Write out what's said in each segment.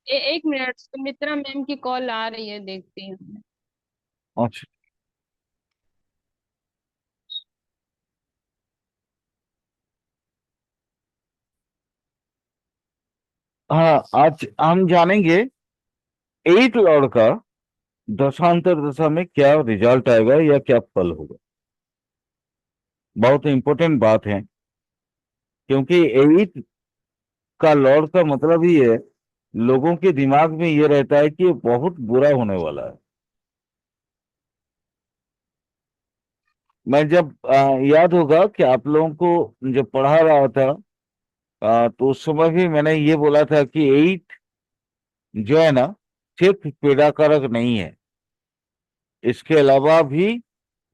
एक minute, Sumitra ma'am की call आ रही है, देखती हूँ। अच्छा। हाँ, आज हम जानेंगे 8 लॉर्ड का दशांतर दशा में क्या रिजल्ट आएगा या क्या फल होगा। बहुत इंपॉर्टेंट बात है, क्योंकि 8 का लॉर्ड का मतलब ही है, लोगों के दिमाग में ये रहता है कि ये बहुत बुरा होने वाला है। मैं जब याद होगा कि आप लोगों को जब पढ़ा रहा था, तो उस समय भी मैंने ये बोला था कि 8 जो है ना, सिर्फ पीड़ा कारक नहीं है, इसके अलावा भी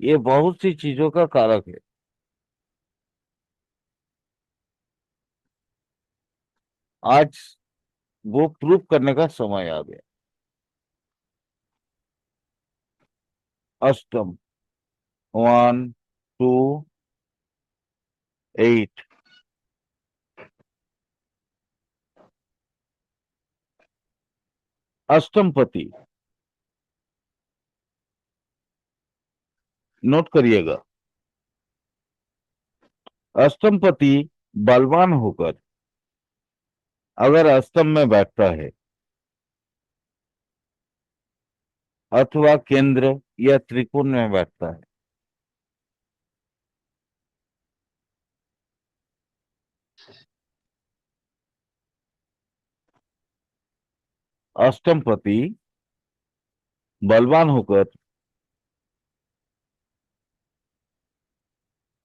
ये बहुत सी चीजों का कारक है। आज वो प्रूव करने का समय आ गया। अष्टम, 1, 2, 8। अष्टमपति, नोट करिएगा। अष्टमपति बलवान होकर अगर अष्टम में बैठता है अथवा केंद्र या त्रिकोण में बैठता है, अष्टमपति बलवान होकर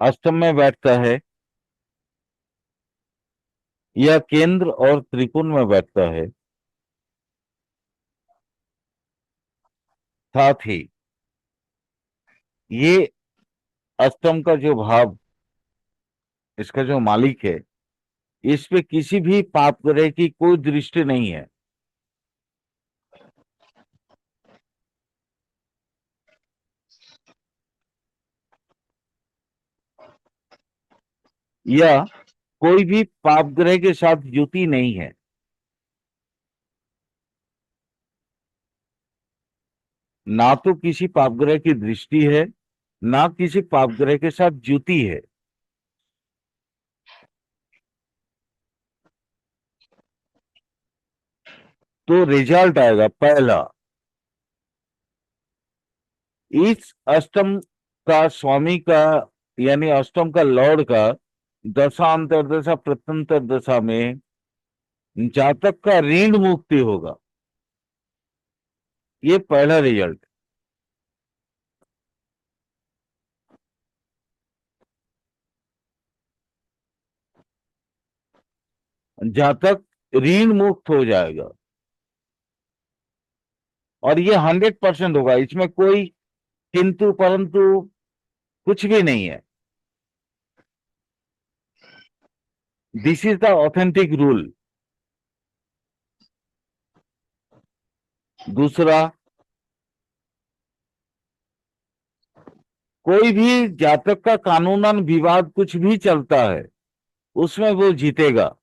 अष्टम में बैठता है या केंद्र और त्रिकोण में बैठता है, साथ ही ये अष्टम का जो भाव, इसका जो मालिक है, इस पे किसी भी पाप ग्रह की कोई दृष्टि नहीं है, या कोई भी पाप ग्रह के साथ युति नहीं है। ना तो किसी पाप ग्रह की दृष्टि है, ना किसी पाप ग्रह के साथ युति है। तो रिजल्ट आएगा पहला, इस अष्टम का स्वामी का, यानी अष्टम का लॉर्ड का दशा अंतर्दशा प्रत्यंतर दशा में जातक का ऋण मुक्ति होगा। ये पहला रिजल्ट। जातक ऋण मुक्त हो जाएगा, और ये 100% होगा, इसमें कोई किंतु परंतु कुछ भी नहीं है। This is the authentic rule. दूसरा, कोई भी जातक का कानूनन विवाद कुछ भी चलता है, उसमें वो जीतेगा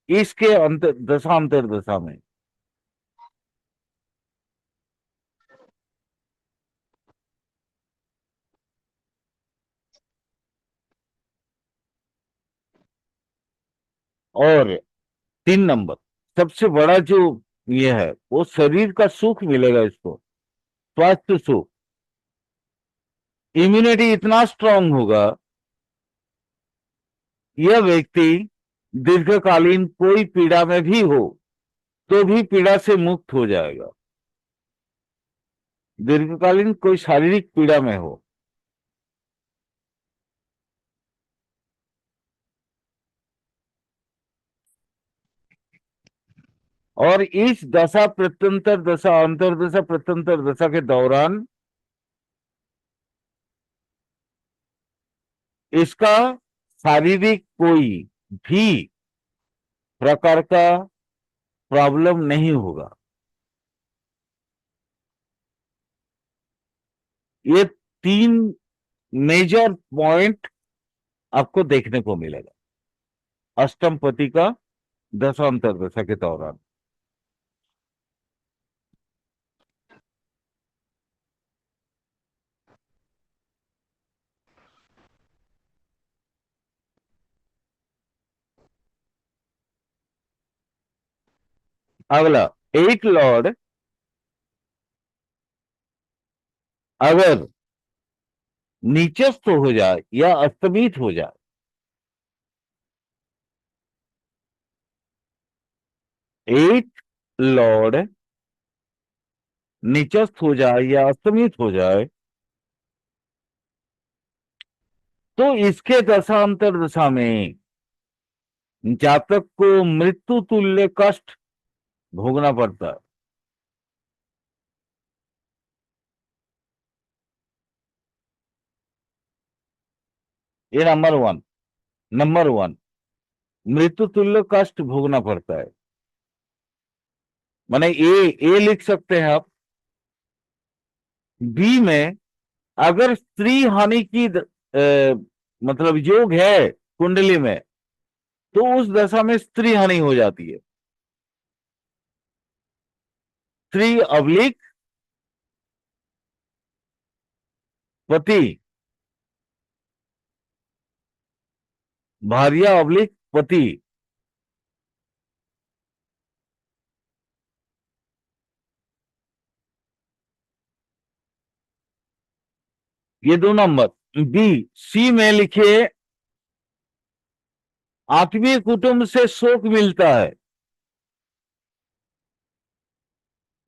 इसके अंतर दशा अंतर दशा में। और 3 नंबर, सबसे बड़ा जो ये है, वो शरीर का सुख मिलेगा इसको, स्वास्थ्य सुख। इम्यूनिटी इतना स्ट्रांग होगा, यह व्यक्ति दीर्घकालीन कोई पीड़ा में भी हो तो भी पीड़ा से मुक्त हो जाएगा। दीर्घकालीन कोई शारीरिक पीड़ा में हो। और इस दशा प्रत्यंतर दशा अंतर्दशा प्रत्यंतर दशा के दौरान इसका शारीरिक कोई भी प्रकार का प्रॉब्लम नहीं होगा। ये 3 मेजर पॉइंट आपको देखने को मिलेगा अष्टम पति का दशांतर दशा के दौरान। अगला, एट लॉर्ड अगर नीचस्थ हो जाए या अस्तमित हो जाए, एट लॉर्ड नीचस्थ हो जाए या अस्तमित हो जाए, तो इसके दशांतर दशा में जातक को मृत्यु तुल्य कष्ट भोगना पड़ता है। ये नंबर वन मृत्यु तुल्य कष्ट भोगना पड़ता है। माने ए लिख सकते हैं आप। बी में अगर स्त्री हानि की मतलब योग है कुंडली में, तो उस दशा में स्त्री हानि हो जाती है। स्त्री अवलिक पति, भार्या अवलिक पति, ये 2 नंबर। बी, सी में लिखिए आत्मीय कुटुंब से शोक मिलता है।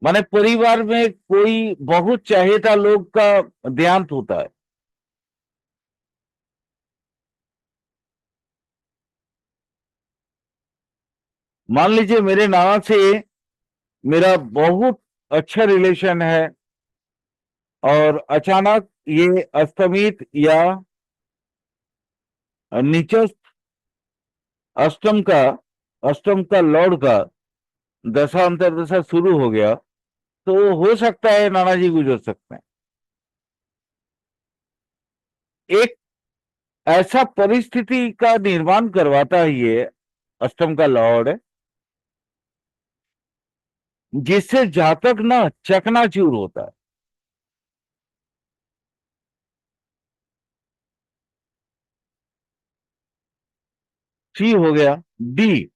माने परिवार में कोई बहुत चाहेता लोग का देहांत होता है। मान लीजिए मेरे नाना से मेरा बहुत अच्छा रिलेशन है और अचानक ये अस्तमित या नीचस्थ अष्टम का लॉर्ड का दशा अंतर्दशा शुरू हो गया, तो हो सकता है नाना जी गुजर सकते हैं। एक ऐसा परिस्थिति का निर्माण करवाता है ये अष्टम का लॉर्ड, जिससे जातक ना चकनाचूर होता है। सी हो गया। डी,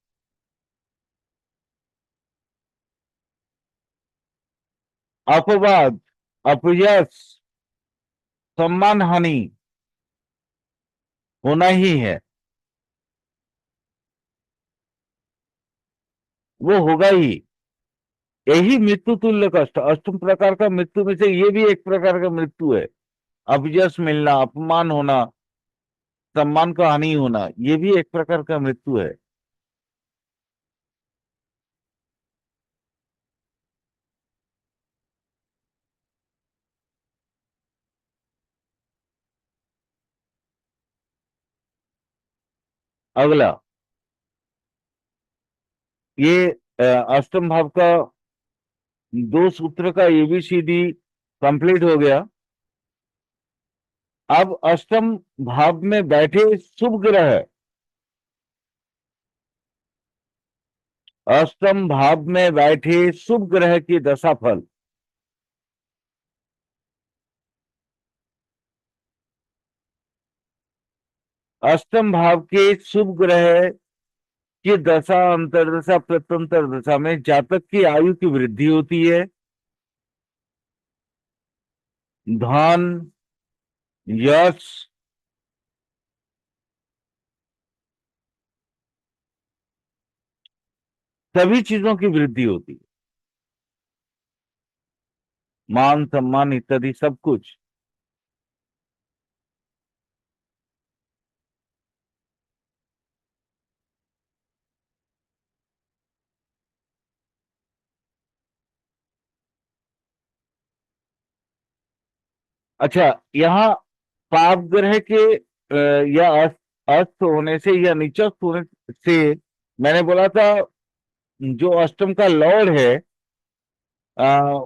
अपवाद, अपयश, सम्मान हानि होना ही है, वो होगा ही। यही मृत्यु तुल्य कष्ट, अष्टम प्रकार का मृत्यु में से ये भी एक प्रकार का मृत्यु है। अपयश मिलना, अपमान होना, सम्मान का हानि होना, ये भी एक प्रकार का मृत्यु है। अगला, ये अष्टम भाव का 2 सूत्र का एबीसीडी कंप्लीट हो गया। अब अष्टम भाव में बैठे शुभ ग्रह, अष्टम भाव में बैठे शुभ ग्रह की दशाफल। अष्टम भाव के शुभ ग्रह की दशा अंतर्दशा प्रत्यंतर दशा में जातक की आयु की वृद्धि होती है, धन, यश, सभी चीजों की वृद्धि होती है, मान सम्मान इत्यादि सब कुछ। अच्छा, यहाँ पाप ग्रह के या अस्त होने से या नीचस्थ होने से, मैंने बोला था जो अष्टम का लॉर्ड है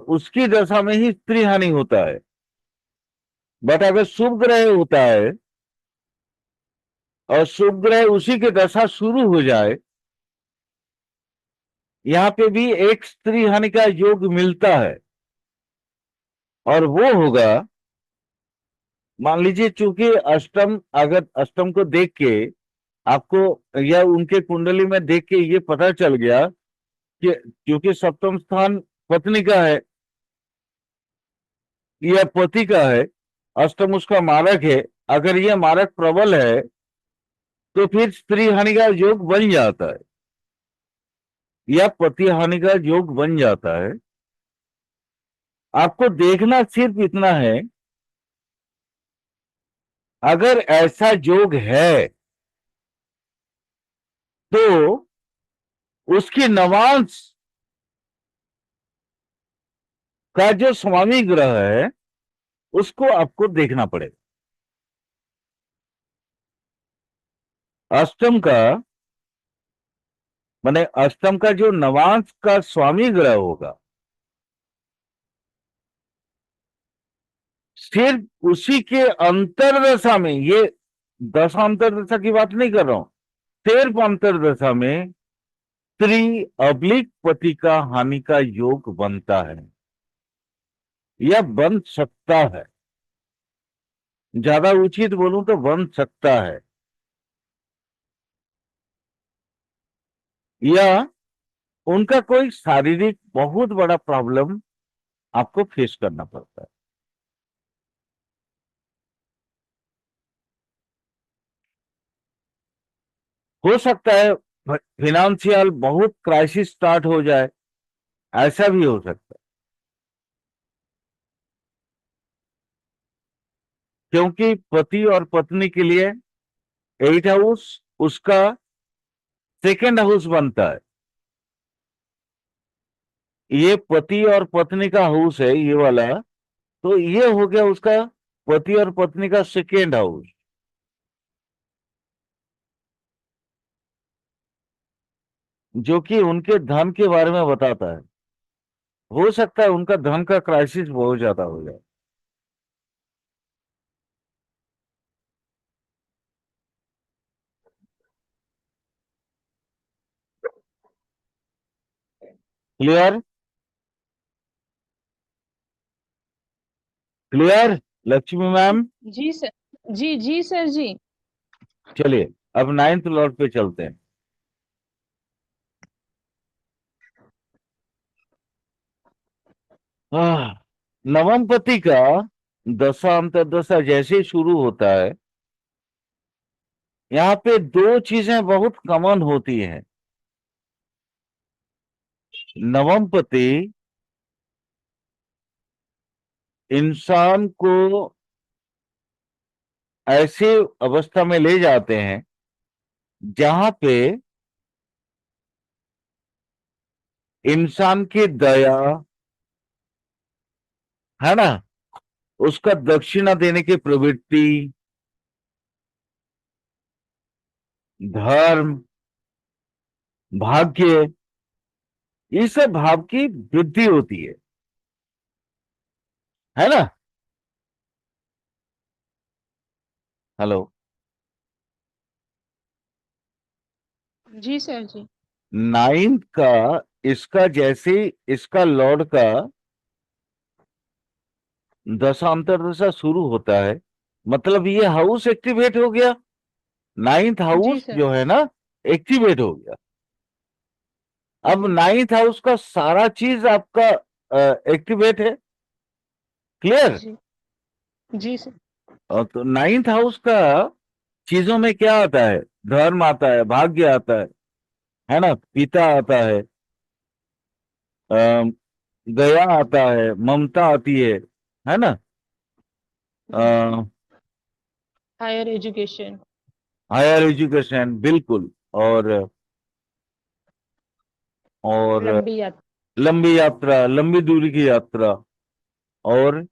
उसकी दशा में ही स्त्री हानि होता है। बट अगर शुभ ग्रह होता है और शुभ ग्रह उसी की दशा शुरू हो जाए, यहाँ पे भी एक स्त्री हानि का योग मिलता है। और वो होगा, मान लीजिए चूंकि अष्टम, अगर अष्टम को देख के आपको या उनके कुंडली में देख के ये पता चल गया क्योंकि सप्तम स्थान पत्नी का है या पति का है, अष्टम उसका मारक है। अगर यह मारक प्रबल है तो फिर स्त्री हानि का योग बन जाता है या पति हानि का योग बन जाता है। आपको देखना सिर्फ इतना है, अगर ऐसा योग है तो उसकी नवांश का जो स्वामी ग्रह है उसको आपको देखना पड़ेगा। अष्टम का माने अष्टम का जो नवांश का स्वामी ग्रह होगा, सिर्फ उसी के अंतरदशा में, ये दशांतर दशा की बात नहीं कर रहा हूं, सिर्फ अंतरदशा में स्त्री अब्लिक पति का हानि का योग बनता है या बन सकता है। ज्यादा उचित बोलूं तो बन सकता है, या उनका कोई शारीरिक बहुत बड़ा प्रॉब्लम आपको फेस करना पड़ता है। हो सकता है फिनेंशियल बहुत क्राइसिस स्टार्ट हो जाए, ऐसा भी हो सकता है, क्योंकि पति और पत्नी के लिए एट हाउस उसका सेकेंड हाउस बनता है। ये पति और पत्नी का हाउस है ये वाला, तो ये हो गया उसका पति और पत्नी का सेकेंड हाउस, जो कि उनके धन के बारे में बताता है। हो सकता है उनका धन का क्राइसिस बहुत ज्यादा हो जाए। क्लियर? Clear Lakshmi ma'am? जी सर। जी जी सर जी। चलिए अब नाइन्थ लॉर्ड पे चलते हैं। आह, नवम पति का दशा अंतर्दशा जैसे शुरू होता है, यहाँ पे दो चीजें बहुत कॉमन होती हैं। नवम पति इंसान को ऐसे अवस्था में ले जाते हैं जहां पे इंसान की दया, है ना, उसका दक्षिणा देने की प्रवृत्ति, धर्म, भाग्य, ये सब भाव की वृद्धि होती है ना। हेलो? जी सर जी। नाइन्थ का इसका जैसे इसका लॉर्ड का दशांतर दशा शुरू होता है, मतलब ये हाउस एक्टिवेट हो गया, नाइन्थ जी हाउस सर। जो है ना एक्टिवेट हो गया। अब नाइन्थ हाउस का सारा चीज आपका एक्टिवेट है। क्लियर? जी जी सर। और तो नाइन्थ हाउस का चीजों में क्या आता है? धर्म आता है, भाग्य आता है ना, पिता आता है, दया आता है, ममता आती है ना, हायर एजुकेशन। हायर एजुकेशन, बिल्कुल। और और लंबी यात्रा। लंबी यात्रा, लंबी दूरी की यात्रा, और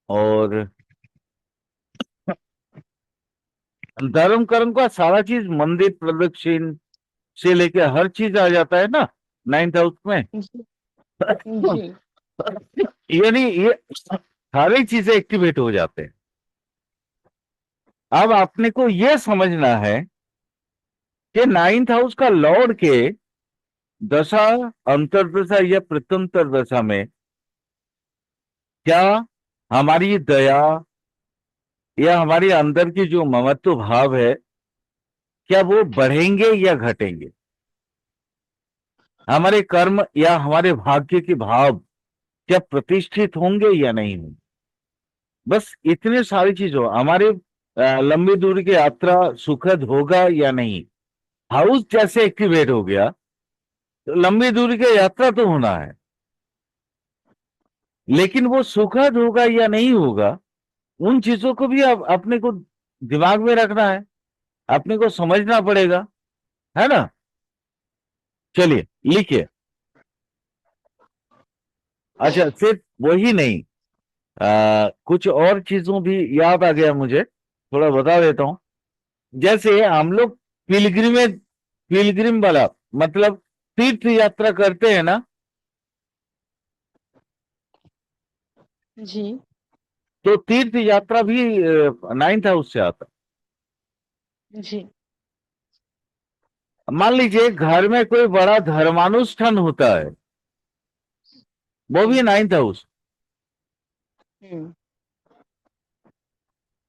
और धर्म कर्म का सारा चीज, मंदिर प्रदक्षिण से लेके हर चीज आ जाता है ना नाइन्थ हाउस में। जी जी। यानी ये सारी चीजें एक्टिवेट हो जाते हैं। अब आपने को ये समझना है कि नाइन्थ हाउस का लॉर्ड के दशा, अंतरदशा या प्रत्यंतर दशा में क्या हमारी दया या हमारी अंदर की जो ममत्व भाव है, क्या वो बढ़ेंगे या घटेंगे? हमारे कर्म या हमारे भाग्य के भाव क्या प्रतिष्ठित होंगे या नहीं होंगे। बस इतने सारी चीजों, हमारे लंबी दूरी की यात्रा सुखद होगा या नहीं। हाउस जैसे एक्टिवेट हो गया तो लंबी दूरी की यात्रा तो होना है, लेकिन वो सुखद होगा या नहीं होगा, उन चीजों को भी अब अपने को दिमाग में रखना है, अपने को समझना पड़ेगा, है ना। चलिए लिखिए। अच्छा, सिर्फ वही नहीं, कुछ और चीजों भी याद आ गया मुझे, थोड़ा बता देता हूं। जैसे हम लोग पिलग्रिम वाला मतलब तीर्थ यात्रा करते हैं ना, जी। तो तीर्थ यात्रा भी 9th हाउस से आता जी। है। मान लीजिए घर में कोई बड़ा धर्मानुष्ठान होता है, वो भी हम्म। 9th house. हम्म।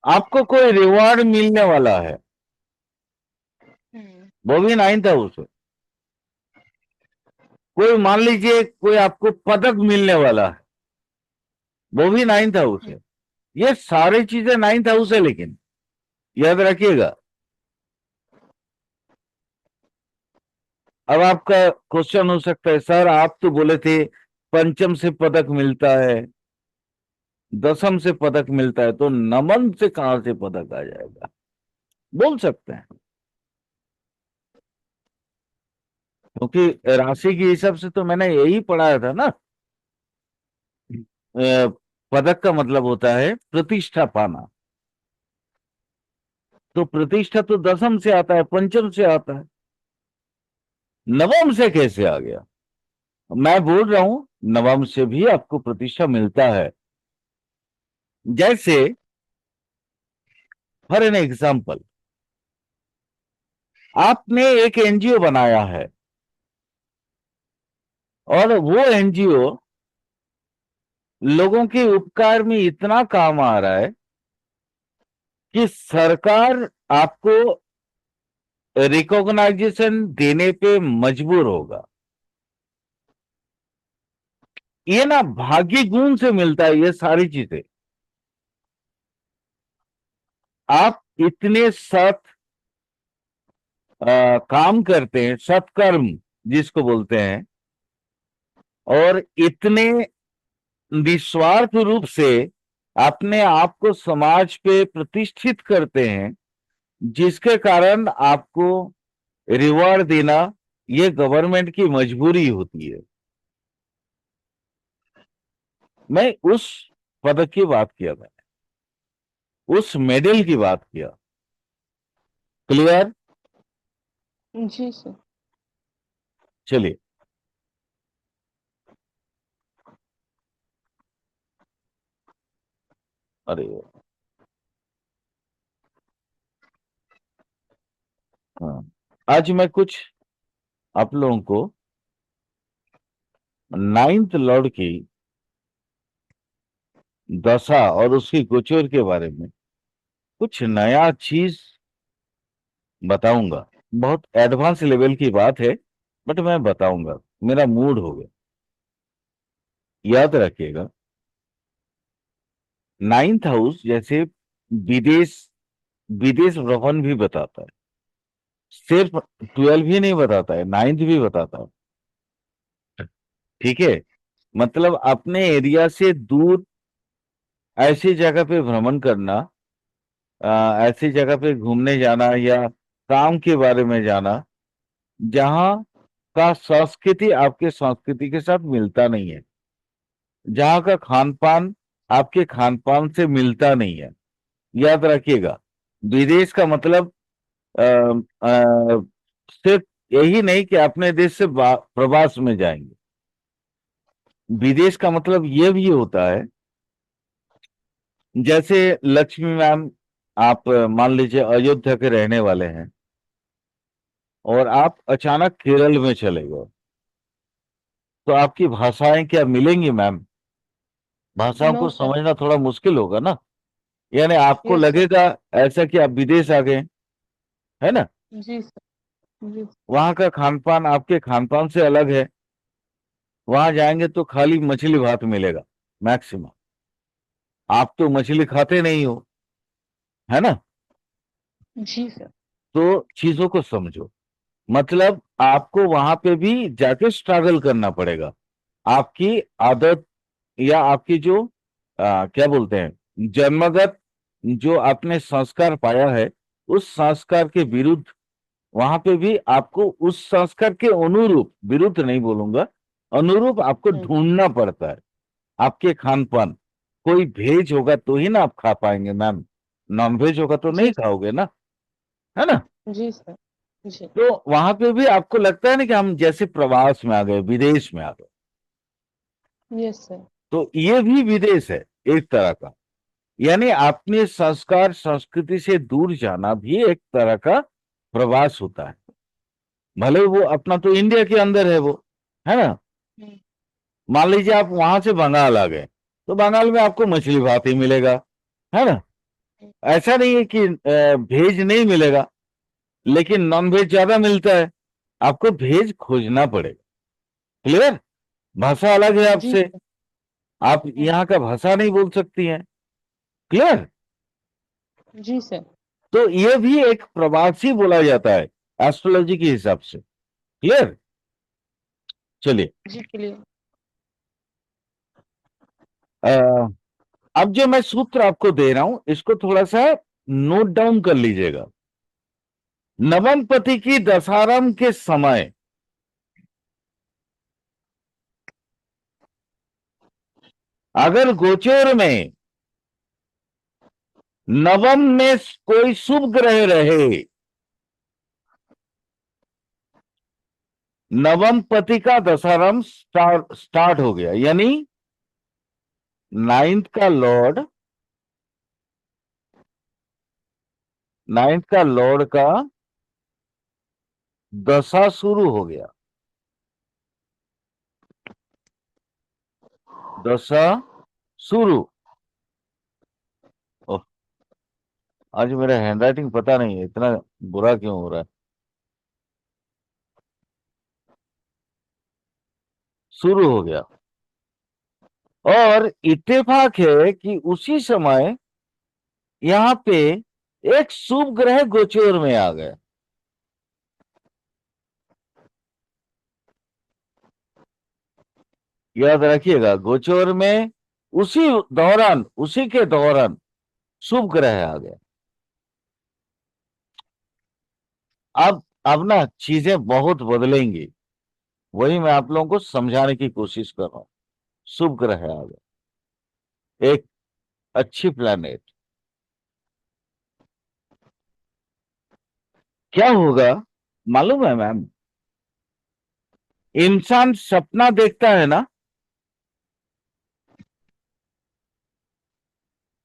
आपको कोई रिवॉर्ड मिलने वाला है, हम्म। वो भी 9th हाउस है। कोई मान लीजिए कोई आपको पदक मिलने वाला है, वो भी 9th हाउस हम्म। है। ये सारी चीजें 9th हाउस है, लेकिन याद रखिएगा। अब आपका क्वेश्चन हो सकता है, सर आप तो बोले थे पंचम से पदक मिलता है, दसम से पदक मिलता है, तो नमन से कहां से पदक आ जाएगा, बोल सकते हैं। क्योंकि राशि के हिसाब से तो मैंने यही पढ़ाया था ना। पदक का मतलब होता है प्रतिष्ठा पाना, तो प्रतिष्ठा तो दसम से आता है, पंचम से आता है, नवम से कैसे आ गया। मैं बोल रहा हूं नवम से भी आपको प्रतिष्ठा मिलता है। जैसे फॉर एन एग्जाम्पल, आपने एक एनजीओ बनाया है, और वो एनजीओ लोगों के उपकार में इतना काम आ रहा है कि सरकार आपको रिकॉग्नाइजेशन देने पे मजबूर होगा। ये ना भाग्य गुण से मिलता है ये सारी चीजें। आप इतने सत काम करते हैं, सत्कर्म जिसको बोलते हैं, और इतने निस्वार्थ रूप से अपने आप को समाज पे प्रतिष्ठित करते हैं, जिसके कारण आपको रिवॉर्ड देना ये गवर्नमेंट की मजबूरी होती है। मैं उस पदक की बात किया, मैंने उस मेडल की बात किया। क्लियर। जी सर। चलिए। अरे हाँ, आज मैं कुछ आप लोगों को 9th लॉर्ड की दशा और उसकी गोचर के बारे में कुछ नया चीज बताऊंगा। बहुत एडवांस लेवल की बात है, बट मैं बताऊंगा, मेरा मूड हो गया। याद रखिएगा, 9th हाउस जैसे विदेश विदेश भ्रमण भी बताता है, सिर्फ 12 ही नहीं बताता है, 9th भी बताता है। ठीक है, मतलब अपने एरिया से दूर ऐसी जगह पे भ्रमण करना, ऐसी जगह पे घूमने जाना या काम के बारे में जाना, जहां का संस्कृति आपके संस्कृति के साथ मिलता नहीं है, जहां का खान पान आपके खान पान से मिलता नहीं है। याद रखिएगा, विदेश का मतलब अ, अ, सिर्फ यही नहीं कि अपने देश से प्रवास में जाएंगे। विदेश का मतलब ये भी होता है, जैसे लक्ष्मी मैम, आप मान लीजिए अयोध्या के रहने वाले हैं, और आप अचानक केरल में चले गए, तो आपकी भाषाएं क्या मिलेंगी मैम। भाषाओं नो को सर। समझना थोड़ा मुश्किल होगा ना। यानी आपको यस सर। लगेगा ऐसा कि आप विदेश आ गए, है ना। जी सर। जी। वहां का खान पान आपके खान पान से अलग है। वहां जाएंगे तो खाली मछली भात मिलेगा मैक्सिमम। आप तो मछली खाते नहीं हो, है ना? जी सर। तो चीजों को समझो। मतलब आपको वहां पे भी जाके स्ट्रगल करना पड़ेगा। आपकी आदत या आपकी जो क्या बोलते हैं, जन्मगत जो आपने संस्कार पाया है, उस संस्कार के विरुद्ध वहां पे भी आपको उस संस्कार के अनुरूप, विरुद्ध नहीं बोलूंगा, अनुरूप आपको हम्म। ढूंढना पड़ता है। आपके खान पान कोई भेज होगा तो ही ना आप खा पाएंगे मैम। नॉन वेज होगा तो नहीं जी। खाओगे ना, है ना? जी सर। जी। तो वहां पे भी आपको लगता है ना कि हम जैसे प्रवास में आ गए, विदेश में आ गए। Yes sir. तो ये भी विदेश है एक तरह का। यानी अपने संस्कार संस्कृति से दूर जाना भी एक तरह का प्रवास होता है। भले वो अपना तो इंडिया के अंदर है वो, है ना? हम्म। मान लीजिए आप वहां से बंगाल आ गए, तो बंगाल में आपको मछली भात ही मिलेगा, है ना? ऐसा नहीं है कि भेज नहीं मिलेगा, लेकिन नॉन वेज ज्यादा मिलता है। आपको भेज खोजना पड़ेगा। क्लियर? भाषा अलग है जी आपसे। सर। आप यहाँ का भाषा नहीं बोल सकती हैं। क्लियर? जी सर। तो ये भी एक प्रवासी बोला जाता है एस्ट्रोलॉजी के हिसाब से। क्लियर? चलिए। जी क्लियर। अ, अब जो मैं सूत्र आपको दे रहा हूं, इसको थोड़ा सा नोट डाउन कर लीजिएगा। नवम पति की दशारंभ के समय अगर गोचर में नवम में कोई शुभ ग्रह रहे, नवम पति का दशारंभ स्टार्ट हो गया, यानी नाइन्थ का लॉर्ड, नाइन्थ का लॉर्ड का दशा शुरू हो गया। दशा शुरू। ओह, आज मेरा हैंडराइटिंग पता नहीं है इतना बुरा क्यों हो रहा है। शुरू हो गया। और इत्तेफाक है कि उसी समय यहां पे एक शुभ ग्रह गोचर में आ गया। याद रखिएगा, गोचर में उसी दौरान, उसी के दौरान शुभ ग्रह आ गया। अब ना चीजें बहुत बदलेंगी। वही मैं आप लोगों को समझाने की कोशिश कर रहा हूं। शुभ ग्रह आ गया, एक अच्छी प्लैनेट। क्या होगा मालूम है मैम? इंसान सपना देखता है ना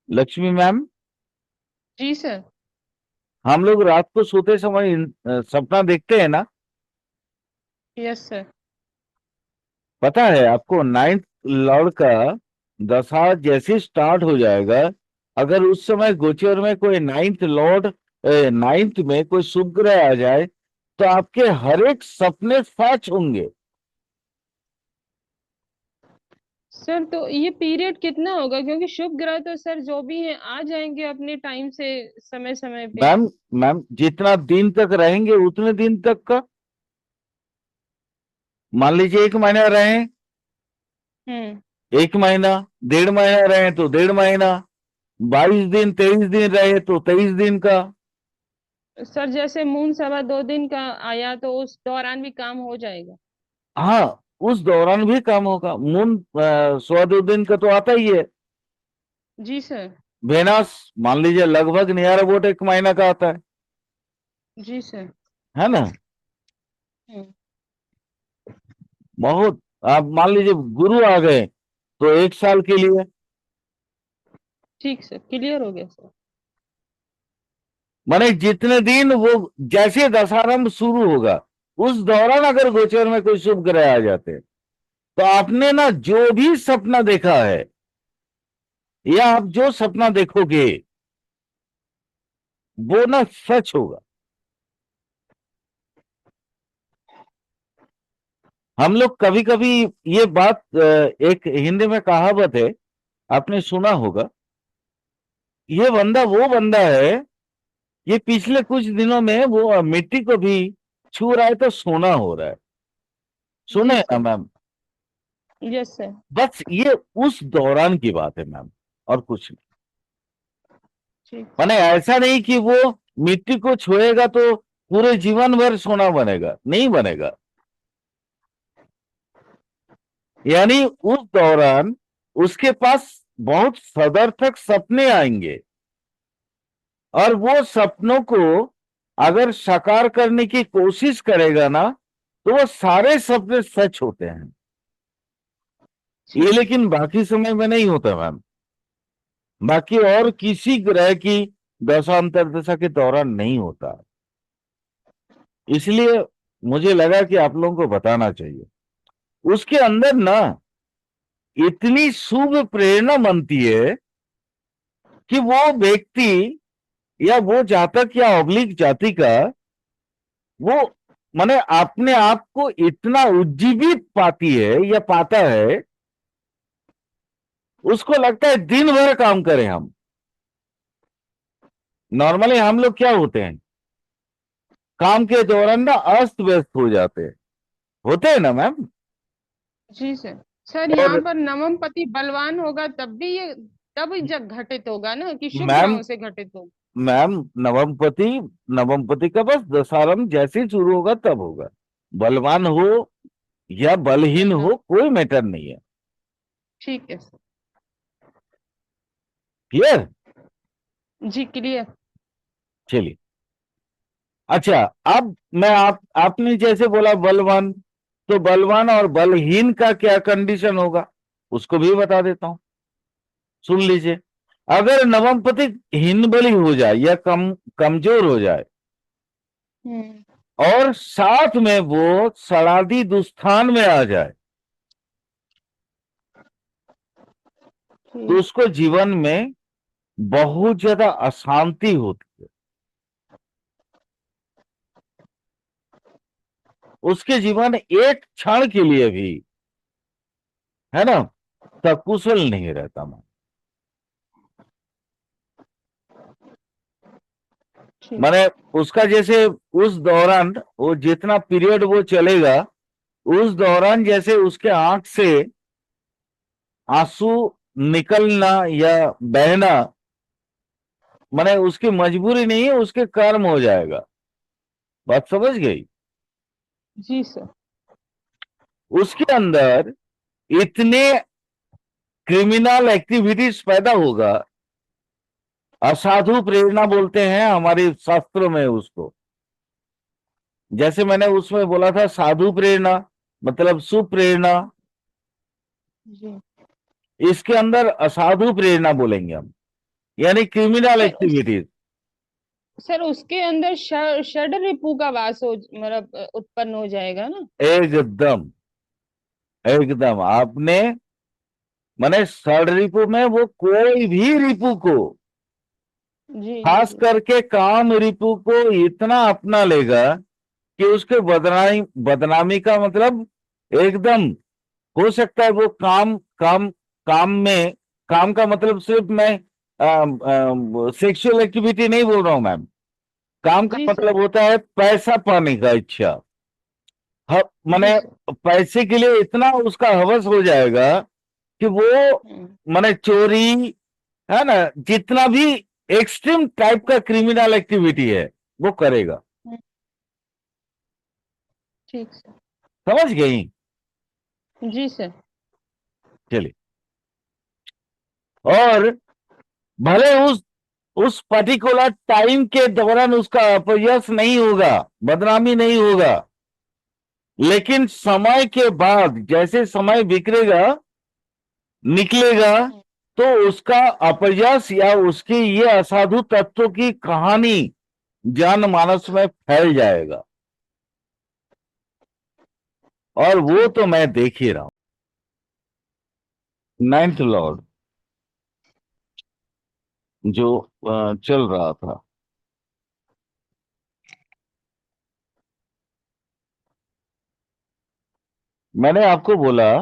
लक्ष्मी मैम? जी सर। हम लोग रात को सोते समय सपना देखते हैं ना? Yes sir. पता है आपको, नाइन्थ लॉर्ड का दशा जैसे स्टार्ट हो जाएगा, अगर उस समय गोचर में कोई नाइन्थ लॉर्ड, नाइन्थ में कोई शुभ ग्रह आ जाए, तो आपके हर एक सपने सच होंगे। सर तो ये पीरियड कितना होगा, क्योंकि शुभ ग्रह तो सर जो भी है आ जाएंगे अपने टाइम से, समय समय पे। मैम, मैम जितना दिन तक रहेंगे उतने दिन तक का। मान लीजिए 1 महीना रहे, हम्म। 1 महीना, 1.5 महीना रहे तो 1.5 महीना, 22 दिन 23 दिन रहे तो 23 दिन का। सर जैसे मून सवा 2 दिन का आया तो उस दौरान भी काम हो जाएगा। हाँ, उस दौरान भी काम होगा। मून 102 दिन का तो आता ही है। जी सर। वेनस मान लीजिए लगभग नियर अबाउट 1 महीना का आता जी सर। है ना? हम्म। बहुत। आप मान लीजिए गुरु आ गए तो 1 साल के लिए। ठीक सर, क्लियर हो गया सर। माने जितने दिन वो, जैसे दशारंभ शुरू होगा उस दौरान अगर गोचर में कोई शुभ ग्रह आ जाते हैं, तो आपने ना जो भी सपना देखा है या आप जो सपना देखोगे वो ना सच होगा। हम लोग कभी कभी ये बात एक हिंदी में कहावत है, आपने सुना होगा, ये बंदा वो बंदा है, ये पिछले कुछ दिनों में वो मिट्टी को भी छू रहा है तो सोना हो रहा है। सुने जी हैं ना सर। मैम? Yes sir. बस ये उस दौरान की बात है मैम, और कुछ नहीं। ठीक माने सर। ऐसा नहीं कि वो मिट्टी को छुएगा तो पूरे जीवन भर सोना बनेगा, नहीं बनेगा। यानी उस दौरान उसके पास बहुत सदर्थक सपने आएंगे, और वो सपनों को अगर साकार करने की कोशिश करेगा ना, तो वो सारे सपने सच होते हैं। ये ठीक है। लेकिन बाकी समय में नहीं होता मैम, बाकी और किसी ग्रह की दशा अंतर्दशा के दौरान नहीं होता। इसलिए मुझे लगा कि आप लोगों को बताना चाहिए। उसके अंदर ना इतनी शुभ प्रेरणा बनती है कि वो व्यक्ति या वो जातक या ऑब्लिक जाति का, वो माने अपने आप को इतना उज्जीवित पाती है या पाता है, उसको लगता है दिन भर काम करें हम। नॉर्मली हम लोग क्या होते हैं, काम के दौरान ना अस्त व्यस्त हो जाते हैं, होते हैं ना मैम? जी सर। सर यहाँ और पर नवम पति बलवान होगा तब भी ये, तब जग घटित होगा ना कि शुभ मैम, ग्रहों से घटित होगा। मैम नवमपति, नवमपति का बस दशारंभ जैसे ही शुरू होगा तब होगा। बलवान हो या बलहीन या हो, कोई मैटर नहीं है। ठीक है सर। क्लियर? जी क्लियर। चलिए। अच्छा, अब मैं आपने जैसे बोला बलवान, तो बलवान और बलहीन का क्या कंडीशन होगा, उसको भी बता देता हूं, सुन लीजिए। अगर नवमपति हीन बली हो जाए या कमजोर हो जाए, हम्म। और साथ में वो षडादि दुस्थान में आ जाए, तो ठीक। उसको जीवन में बहुत ज्यादा अशांति होती है। उसके जीवन एक क्षण के लिए भी, है ना, सकुशल नहीं रहता मैं। ठीक। माने उसका जैसे उस दौरान वो जितना पीरियड वो चलेगा, उस दौरान जैसे उसके आंख से आंसू निकलना या बहना, माने उसकी मजबूरी नहीं है, उसके कर्म हो जाएगा। बात समझ गई? जी सर। उसके अंदर इतने क्रिमिनल एक्टिविटीज पैदा होगा, असाधु प्रेरणा बोलते हैं हमारे शास्त्रों में उसको। जैसे मैंने उसमें बोला था साधु प्रेरणा मतलब सुप्रेरणा, जी इसके अंदर असाधु प्रेरणा बोलेंगे हम, यानी क्रिमिनल सर। एक्टिविटीज। सर उसके अंदर षड रिपु का वास हो, मतलब उत्पन्न हो जाएगा ना। एकदम, एकदम आपने, माने षड रिपु में वो कोई भी रिपु को, जी जी खास जी। करके काम रिपु को इतना अपना लेगा कि उसके बदनामी बदनामी का मतलब एकदम, हो सकता है वो काम काम काम में, काम का मतलब सिर्फ मैं सेक्सुअल एक्टिविटी नहीं बोल रहा हूं मैम। काम का जी सर। मतलब होता है पैसा पाने का इच्छा। जी माने सर। पैसे के लिए इतना उसका हवस हो जाएगा कि वो, हम्म। माने चोरी, है ना, जितना भी एक्सट्रीम टाइप का क्रिमिनल एक्टिविटी है वो करेगा। हम्म। ठीक सर। समझ गई? जी सर। चलिए। और भले उस पर्टिकुलर टाइम के दौरान उसका अपयश नहीं होगा, बदनामी नहीं होगा, लेकिन समय के बाद जैसे समय बिखरेगा, निकलेगा, हम्म। तो उसका अपयश या उसकी ये असाधु तत्वों की कहानी जनमानस में फैल जाएगा। और वो ठीक। तो मैं देख ही रहा हूं। नाइन्थ लॉर्ड जो चल रहा था, मैंने आपको बोला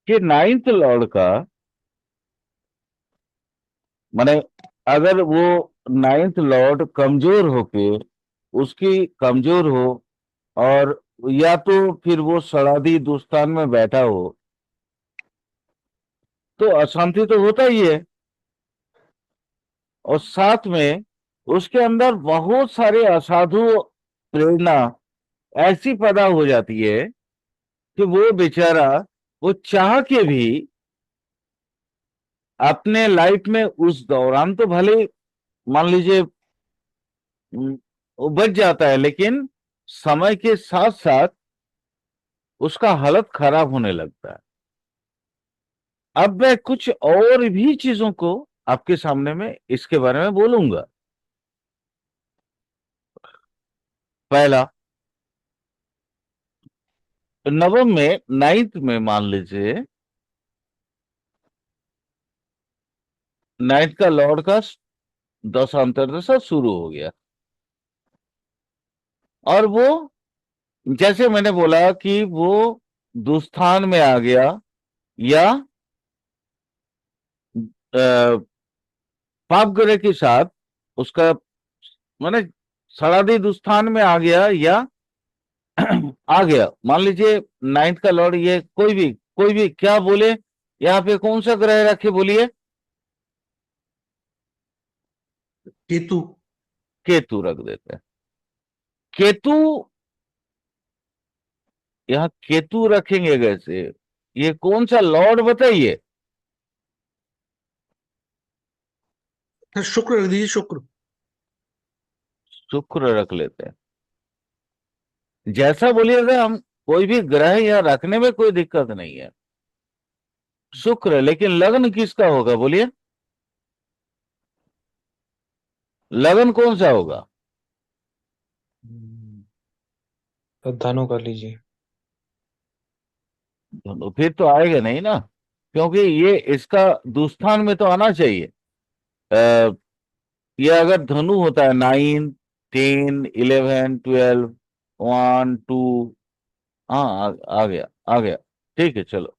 कि नाइन्थ लॉर्ड का माने अगर वो नाइन्थ लॉर्ड कमजोर होके उसकी कमजोर हो और या तो फिर वो सड़ादी दुस्तान में बैठा हो तो अशांति तो होता ही है। और साथ में उसके अंदर बहुत सारे असाधु प्रेरणा ऐसी पैदा हो जाती है कि वो बेचारा वो चाह के भी अपने लाइफ में उस दौरान तो भले मान लीजिए वो बच जाता है, लेकिन समय के साथ साथ उसका हालत खराब होने लगता है। अब मैं कुछ और भी चीजों को आपके सामने में इसके बारे में बोलूंगा। पहला, नवम में नाइन्थ में मान लीजिए नाइन्थ का लॉर्ड का दशा अंतर्दशा शुरू हो गया और वो जैसे मैंने बोला कि वो दुस्थान में आ गया या अ, पाप ग्रह के साथ उसका माने सड़ादी दुस्थान में आ गया या आ गया। मान लीजिए नाइन्थ का लॉर्ड ये कोई भी क्या बोले, यहाँ पे कौन सा ग्रह रखे बोलिए? केतु। केतु रख देते हैं। केतु, यहाँ केतु रखेंगे कैसे? ये कौन सा लॉर्ड बताइए? शुक्र रख दीजिए, शुक्र। शुक्र रख लेते हैं। जैसा बोलिएगा, हम कोई भी ग्रह यहाँ रखने में कोई दिक्कत नहीं है। शुक्र, लेकिन लग्न किसका होगा बोलिए? लगन कौन सा होगा? तो धनु कर लीजिए। तो फिर तो आएगा नहीं ना, क्योंकि ये इसका दुस्थान में तो आना चाहिए। ये अगर धनु होता है 9, 10, 11, 12, 1, 2, हाँ आ गया आ गया। ठीक है चलो,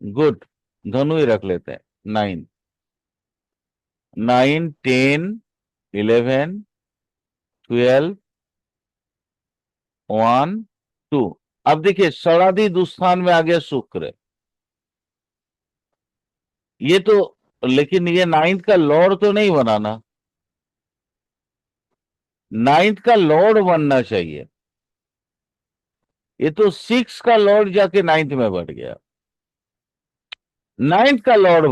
गुड। धनु ही रख लेते हैं। 9, 9, 10, 11, 12, 1, 2। अब देखिए षडादि दुस्थान में आ गया शुक्र। ये तो, लेकिन ये नाइन्थ का लॉर्ड तो नहीं बनाना। नाइन्थ का लॉर्ड बनना चाहिए। ये तो 6 का लॉर्ड जाके नाइन्थ में बढ़ गया। नाइन्थ का लॉर्ड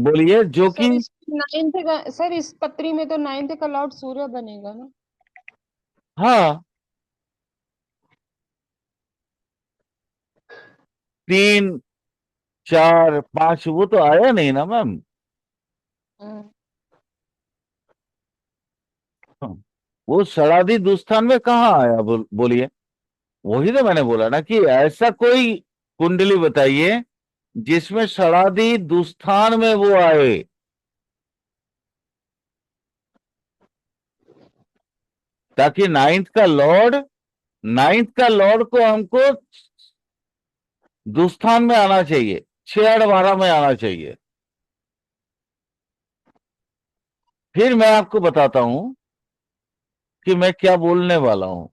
बोलिए जो कि सर इस नाइन्थ का, सर इस पत्री में तो नाइन्थ का लॉर्ड सूर्य बनेगा ना? हाँ 3, 4, 5 वो तो आया नहीं ना मैम। हाँ। वो षडादि दुस्थान में कहाँ आया बोलिए? वही तो मैंने बोला ना कि ऐसा कोई कुंडली बताइए जिसमें षडादि दुस्थान में वो आए। ताकि नाइन्थ का लॉर्ड को हमको दुस्थान में आना चाहिए, 6, 8, 12 में आना चाहिए। फिर मैं आपको बताता हूं कि मैं क्या बोलने वाला हूं।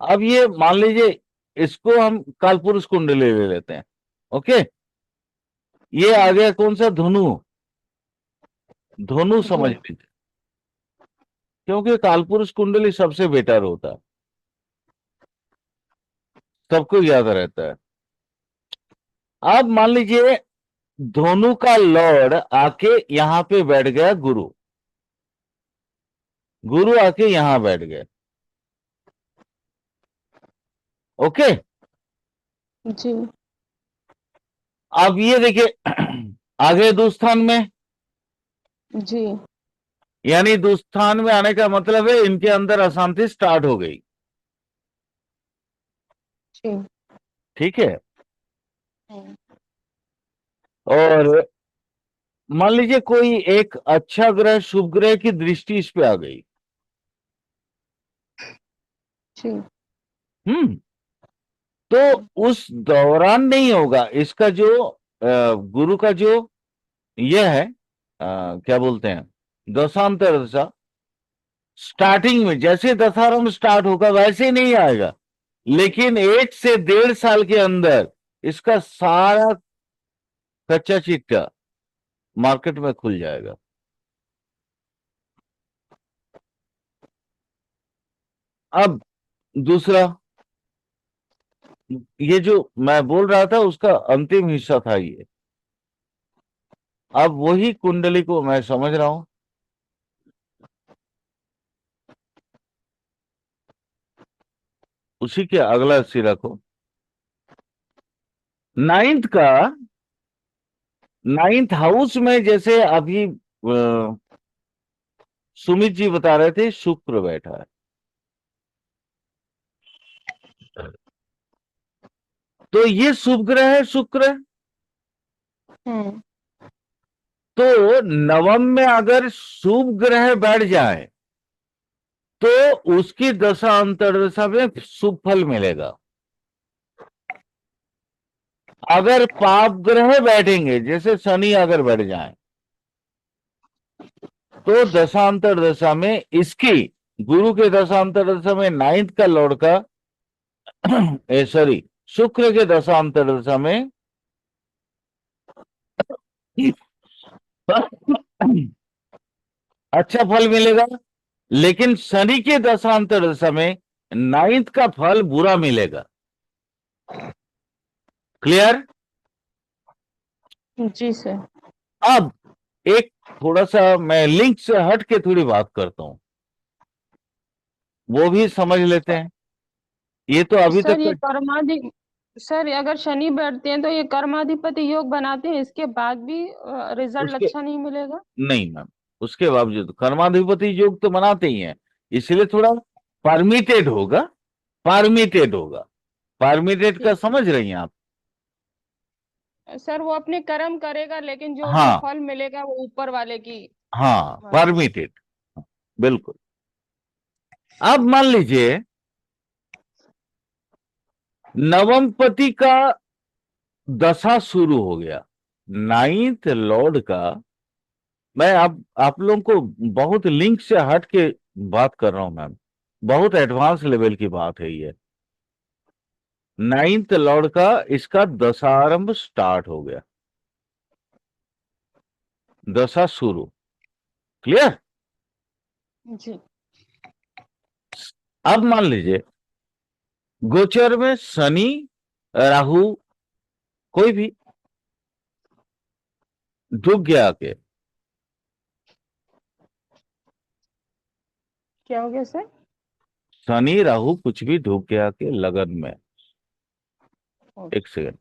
अब ये मान लीजिए इसको हम कालपुरुष कुंडली ले लेते हैं। ओके, ये आ गया कौन सा? धनु। धनु समझ जी। लीजिए, क्योंकि कालपुरुष कुंडली सबसे बेटर होता है, सबको याद रहता है। अब मान लीजिए धनु का लॉर्ड आके यहां पे बैठ गया गुरु। गुरु आके यहां बैठ गए। ओके, जी। अब ये देखिए आगे दुस्थान में, जी। यानी दुस्थान में आने का मतलब है इनके अंदर अशांति स्टार्ट हो गई। जी। ठीक है। हम्म। और मान लीजिए कोई एक अच्छा ग्रह, शुभ ग्रह की दृष्टि इस पे आ गई। जी। हम्म तो उस दौरान नहीं होगा। इसका जो गुरु का जो यह है, क्या बोलते हैं, दशांतर दशा, स्टार्टिंग में जैसे दशारंभ स्टार्ट होगा वैसे ही नहीं आएगा, लेकिन 1 से 1.5 साल के अंदर इसका सारा कच्चा चिट्ठा मार्केट में खुल जाएगा। अब दूसरा, ये जो मैं बोल रहा था उसका अंतिम हिस्सा था ये। अब वही कुंडली को मैं समझ रहा हूं। उसी के अगला सिरा को, नाइन्थ का, नाइन्थ हाउस में जैसे अभी सुमित जी बता रहे थे शुक्र बैठा है, तो ये शुभ ग्रह है शुक्र। हम्म। तो नवम में अगर शुभ ग्रह बैठ जाए तो उसकी दशा अंतर्दशा में शुभ फल मिलेगा। अगर पाप ग्रह बैठेंगे, जैसे शनि अगर बैठ जाए, तो दशांतर दशा में इसकी, गुरु के दशांतर दशा में नाइन्थ का लॉर्ड का सॉरी, शुक्र के दशांतर दशा में अच्छा फल मिलेगा, लेकिन शनि के दशांतर दशा में नाइन्थ का फल बुरा मिलेगा। क्लियर? जी सर। अब एक थोड़ा सा मैं लिंक से हट के थोड़ी बात करता हूं, वो भी समझ लेते हैं। ये तो अभी सर तक ये कर्माधि सर अगर शनि बैठते हैं तो ये कर्माधिपति योग बनाते हैं, इसके बाद भी रिजल्ट उसके, अच्छा नहीं मिलेगा? नहीं मैम, उसके बावजूद कर्माधिपति योग तो बनाते ही हैं, इसलिए थोड़ा परमिटेड होगा, परमिटेड होगा। परमिटेड का ठीक समझ रही हैं आप? सर, वो अपने कर्म करेगा लेकिन जो उसे हाँ फल मिलेगा वो ऊपर वाले की। हाँ, हाँ। परमिटेड, बिल्कुल। अब मान लीजिए नवमपति का दशा शुरू हो गया, नाइन्थ लॉर्ड का। मैं आप लोगों को बहुत लिंक से हट के बात कर रहा हूं मैम, बहुत एडवांस लेवल की बात है ये। नाइन्थ लॉर्ड का इसका दशारंभ स्टार्ट हो गया, दशा शुरू। क्लियर? जी। अब मान लीजिए गोचर में शनि, राहु, कोई भी डूब गया के, क्या हो गया सर? शनि राहु कुछ भी डूब गया के लगन में। एक सेकंड,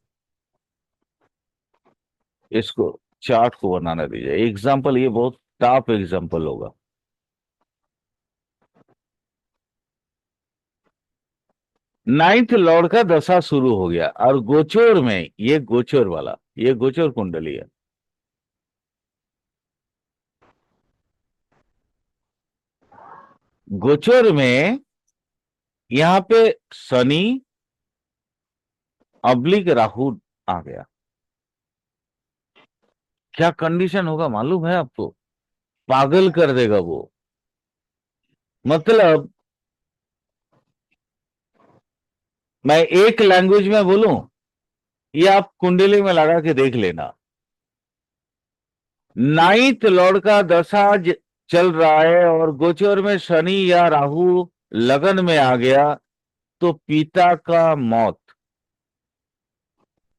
इसको चार्ट को बनाना दीजिए। एग्जाम्पल, ये बहुत टफ एग्जाम्पल होगा। नाइन्थ लॉर्ड का दशा शुरू हो गया और गोचर में, ये गोचर वाला, ये गोचर कुंडली है। गोचर में यहां पे शनि अब्लिक राहु आ गया, क्या कंडीशन होगा मालूम है आपको? पागल कर देगा वो। मतलब मैं एक लैंग्वेज में बोलूं, ये आप कुंडली में लगा के देख लेना। नाइन्थ लॉर्ड का दशा चल रहा है और गोचर में शनि या राहु लगन में आ गया, तो पिता का मौत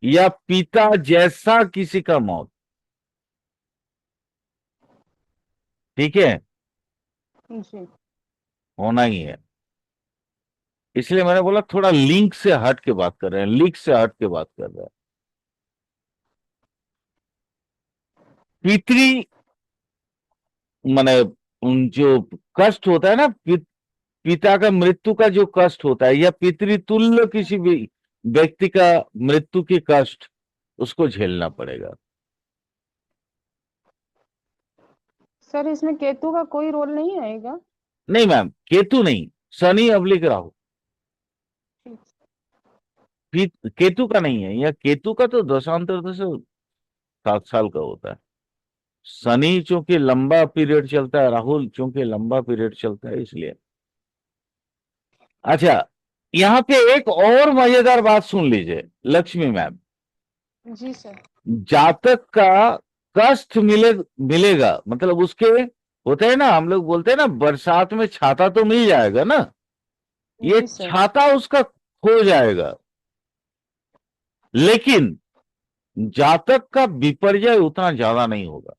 या पिता जैसा किसी का मौत, ठीक है, जी। होना ही है। इसलिए मैंने बोला थोड़ा लिंक से हट के बात कर रहे हैं, लिंक से हट के बात कर रहे हैं। पितरी माने जो कष्ट होता है ना, पिता का मृत्यु का जो कष्ट होता है, या पितृतुल्य किसी भी व्यक्ति का मृत्यु की कष्ट, उसको झेलना पड़ेगा। सर इसमें केतु का कोई रोल नहीं आएगा? नहीं मैम, केतु नहीं, शनि अब्लिक राहु। केतु का नहीं है, यह केतु का तो दशांतर दशा 7 साल का होता है। शनि चूंकि लंबा पीरियड चलता है, राहुल चूंकि लंबा पीरियड चलता है, इसलिए। अच्छा, यहाँ पे एक और मजेदार बात सुन लीजिए लक्ष्मी मैम। जी सर। जातक का कष्ट मिलेगा, मतलब उसके होते हैं ना, हम लोग बोलते हैं ना, बरसात में छाता तो मिल जाएगा ना, ये जी सर। छाता उसका खो जाएगा। लेकिन जातक का विपर्यय उतना ज्यादा नहीं होगा।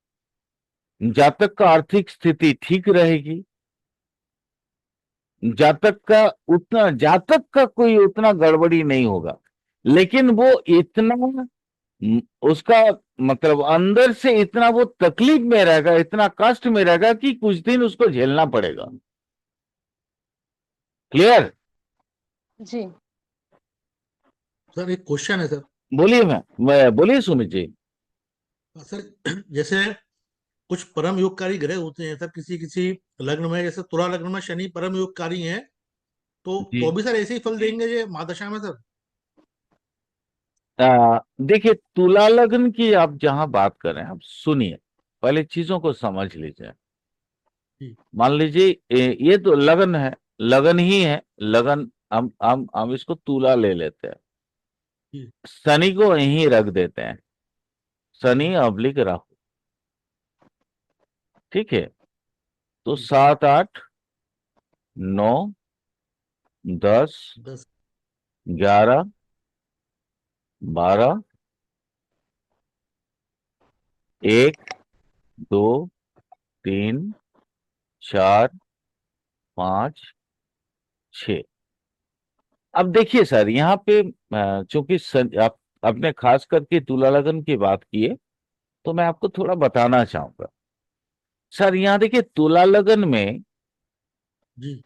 जातक का आर्थिक स्थिति ठीक रहेगी, जातक का कोई उतना गड़बड़ी नहीं होगा। लेकिन वो इतना उसका मतलब अंदर से इतना वो तकलीफ में रहेगा, इतना कष्ट में रहेगा कि कुछ दिन उसको झेलना पड़ेगा। क्लियर? जी सर एक क्वेश्चन है सर। बोलिए मैं बोलिए सुमित जी। सर जैसे कुछ परम योगकारी ग्रह होते हैं सर, किसी किसी लग्न में, जैसे तुला लग्न में शनि परम योगकारी है, तो जी, भी सर ऐसे ही फल देंगे ये महादशा में सर? देखिए, तुला लग्न की आप जहां बात कर रहे हैं, आप सुनिए, पहले चीजों को समझ लीजिए। जी मान लीजिए ये तो लगन है, लगन ही है, लगन। हम इसको तुला ले लेते हैं, जी शनि को यहीं रख देते हैं, शनि जी अब्लिक राहु। ठीक है, तो जी। 7, 8, 9, 10, 10। 11, 12, 1, 2, 3, 4, 5, 6। अब देखिए सर, यहाँ पे चूंकि आप अपने खास करके तुला लगन की बात की है, तो मैं आपको थोड़ा बताना चाहूंगा। सर यहाँ देखिए, तुला लगन में जी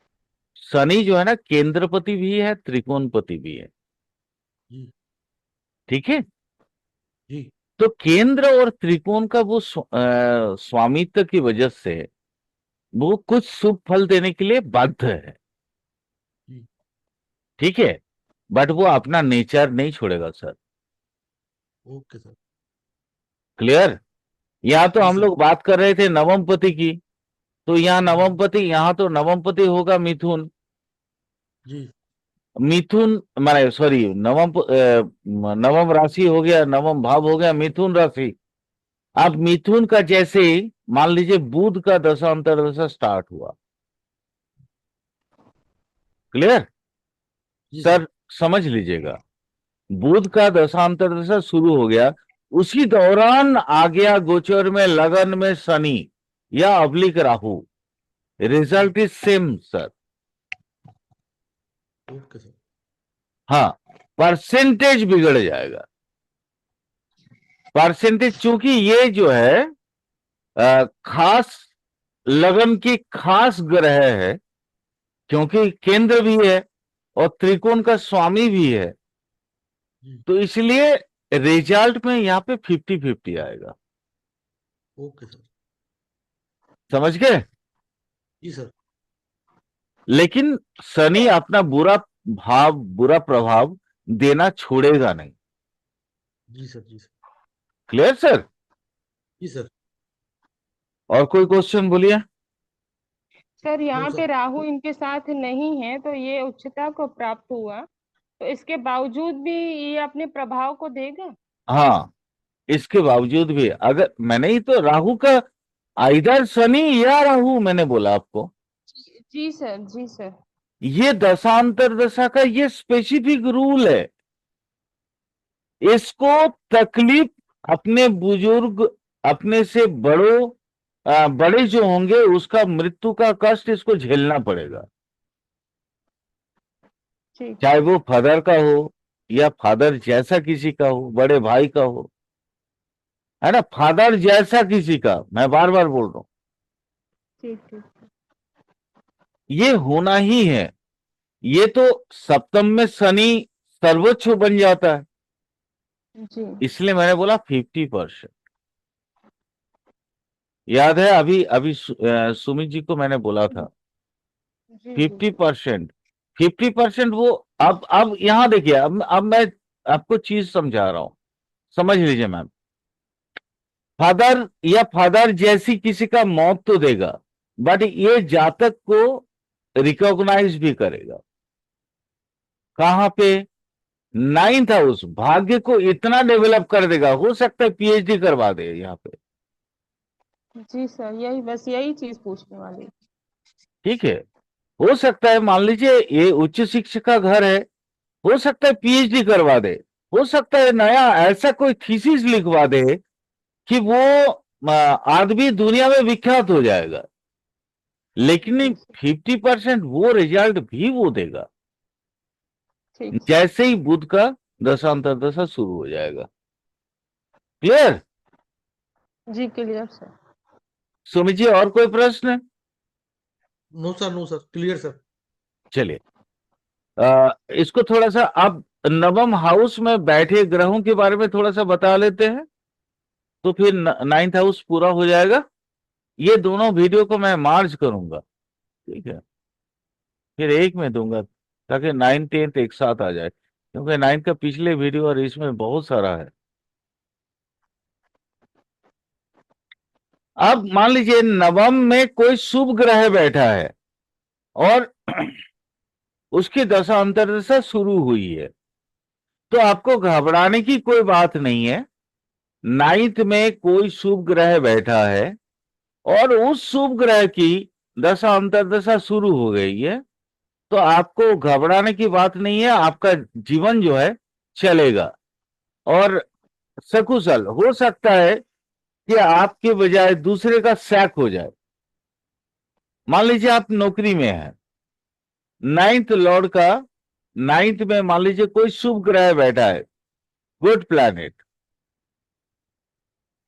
शनि जो है ना, केंद्रपति भी है, त्रिकोणपति भी है। जी ठीक है, जी तो केंद्र और त्रिकोण का वो स्वामित्व की वजह से वो कुछ शुभ फल देने के लिए बाध्य है। जी। ठीक है, बट वो अपना नेचर नहीं छोड़ेगा सर। Okay sir. क्लियर? यहाँ तो जी हम सर। लोग बात कर रहे थे नवम पति की, तो यहाँ हाँ। नवम पति, यहाँ तो नवम पति होगा मिथुन। जी मिथुन माने सॉरी, नवम राशि हो गया, नवम भाव हो गया मिथुन राशि। अब मिथुन का जैसे ही मान लीजिए बुध का दशा अंतर्दशा स्टार्ट हुआ। क्लियर? जी सर। सर समझ लीजिएगा, बुध का दशांतर दशा शुरू हो गया, उसी दौरान आ गया गोचर में लगन में शनि या अब्लिक राहु। जी। Result is same sir. Okay sir. हाँ, परसेंटेज बिगड़ जाएगा। परसेंटेज चूंकि ये जो है खास लगन की खास ग्रह है, क्योंकि केंद्र भी है और त्रिकोण का स्वामी भी है, जी। तो इसलिए रिजल्ट में यहाँ पे 50-50 आएगा। Okay sir. समझ गए? जी सर। लेकिन शनि अपना बुरा प्रभाव देना छोड़ेगा नहीं। जी सर। जी सर। Clear sir? जी सर। और कोई क्वेश्चन बोलिए। सर, नो यहाँ पे सर। राहु इनके साथ नहीं है तो ये उच्चता को प्राप्त हुआ, तो इसके बावजूद भी ये अपने प्रभाव को देगा? हाँ, इसके बावजूद भी, अगर मैंने ही तो राहु का आइदर शनि या राहु मैंने बोला आपको, जी सर। जी सर। ये दशांतर दशा का ये स्पेसिफिक रूल है। इसको तकलीफ अपने बुजुर्ग, अपने से बड़े जो होंगे उसका मृत्यु का कष्ट इसको झेलना पड़ेगा। ठीक चाहे है। वो फादर का हो या फादर जैसा किसी का हो, बड़े भाई का हो, है ना, फादर जैसा किसी का, मैं बार बार बोल रहा हूं, ठीक ठीक। ये होना ही है। ये तो सप्तम में शनि सर्वोच्च बन जाता है, जी इसलिए मैंने बोला 50%। याद है अभी अभी सुमित जी को मैंने बोला था जी जी। 50%। 50% वो अब यहां देखिए, अब मैं आपको चीज समझा रहा हूं, समझ लीजिए मैम। फादर या फादर जैसी किसी का मौत तो देगा, बट ये जातक को रिकॉग्नाइज भी करेगा। कहां पे? नाइन्थ हाउस भाग्य को इतना डेवलप कर देगा, हो सकता है पीएचडी करवा दे यहाँ पे। जी सर, यही बस यही चीज पूछने वाली। ठीक है, हो सकता है मान लीजिए ये उच्च शिक्षा का घर है, हो सकता है पीएचडी करवा दे, हो सकता है नया ऐसा कोई थीसिस लिखवा दे कि वो आदमी दुनिया में विख्यात हो जाएगा। लेकिन ठीक है, 50% वो रिजल्ट भी वो देगा ठीक है। जैसे ही बुध का दशांतर दशा शुरू हो जाएगा। क्लियर? जी क्लियर सर। सुमित जी, और कोई प्रश्न? No sir, clear sir. चलिए, इसको थोड़ा सा आप नवम हाउस में बैठे ग्रहों के बारे में थोड़ा सा बता लेते हैं, तो फिर नाइन्थ हाउस पूरा हो जाएगा। ये दोनों वीडियो को मैं मार्ज करूंगा, ठीक है, फिर एक में दूंगा ताकि 9 10 एक साथ आ जाए, क्योंकि 9 का पिछले वीडियो और इसमें बहुत सारा है। अब मान लीजिए नवम में कोई शुभ ग्रह बैठा है और उसकी दशा अंतर्दशा शुरू हुई है, तो आपको घबराने की कोई बात नहीं है। 9th में कोई शुभ ग्रह बैठा है और उस शुभ ग्रह की दशा अंतर्दशा शुरू हो गई है, तो आपको घबराने की बात नहीं है। आपका जीवन जो है चलेगा और सकुशल। हो सकता है कि आपके बजाय दूसरे का सैक हो जाए। मान लीजिए आप नौकरी में हैं, 9th लॉर्ड का 9th में मान लीजिए कोई शुभ ग्रह बैठा है, गुड प्लैनेट,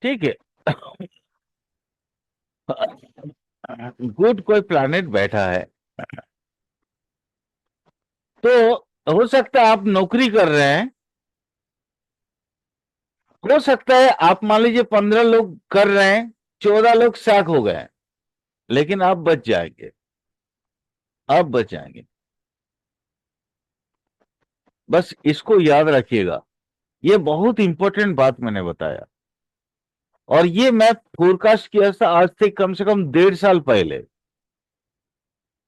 ठीक है, गुड कोई प्लैनेट बैठा है, तो हो सकता है आप नौकरी कर रहे हैं, हो सकता है आप मान लीजिए 15 लोग कर रहे हैं, 14 लोग सैक हो गए, लेकिन आप बच जाएंगे, आप बच जाएंगे। बस इसको याद रखिएगा, ये बहुत इंपॉर्टेंट बात मैंने बताया, और ये मैं फोरकास्ट किया था आज से कम 1.5 साल पहले।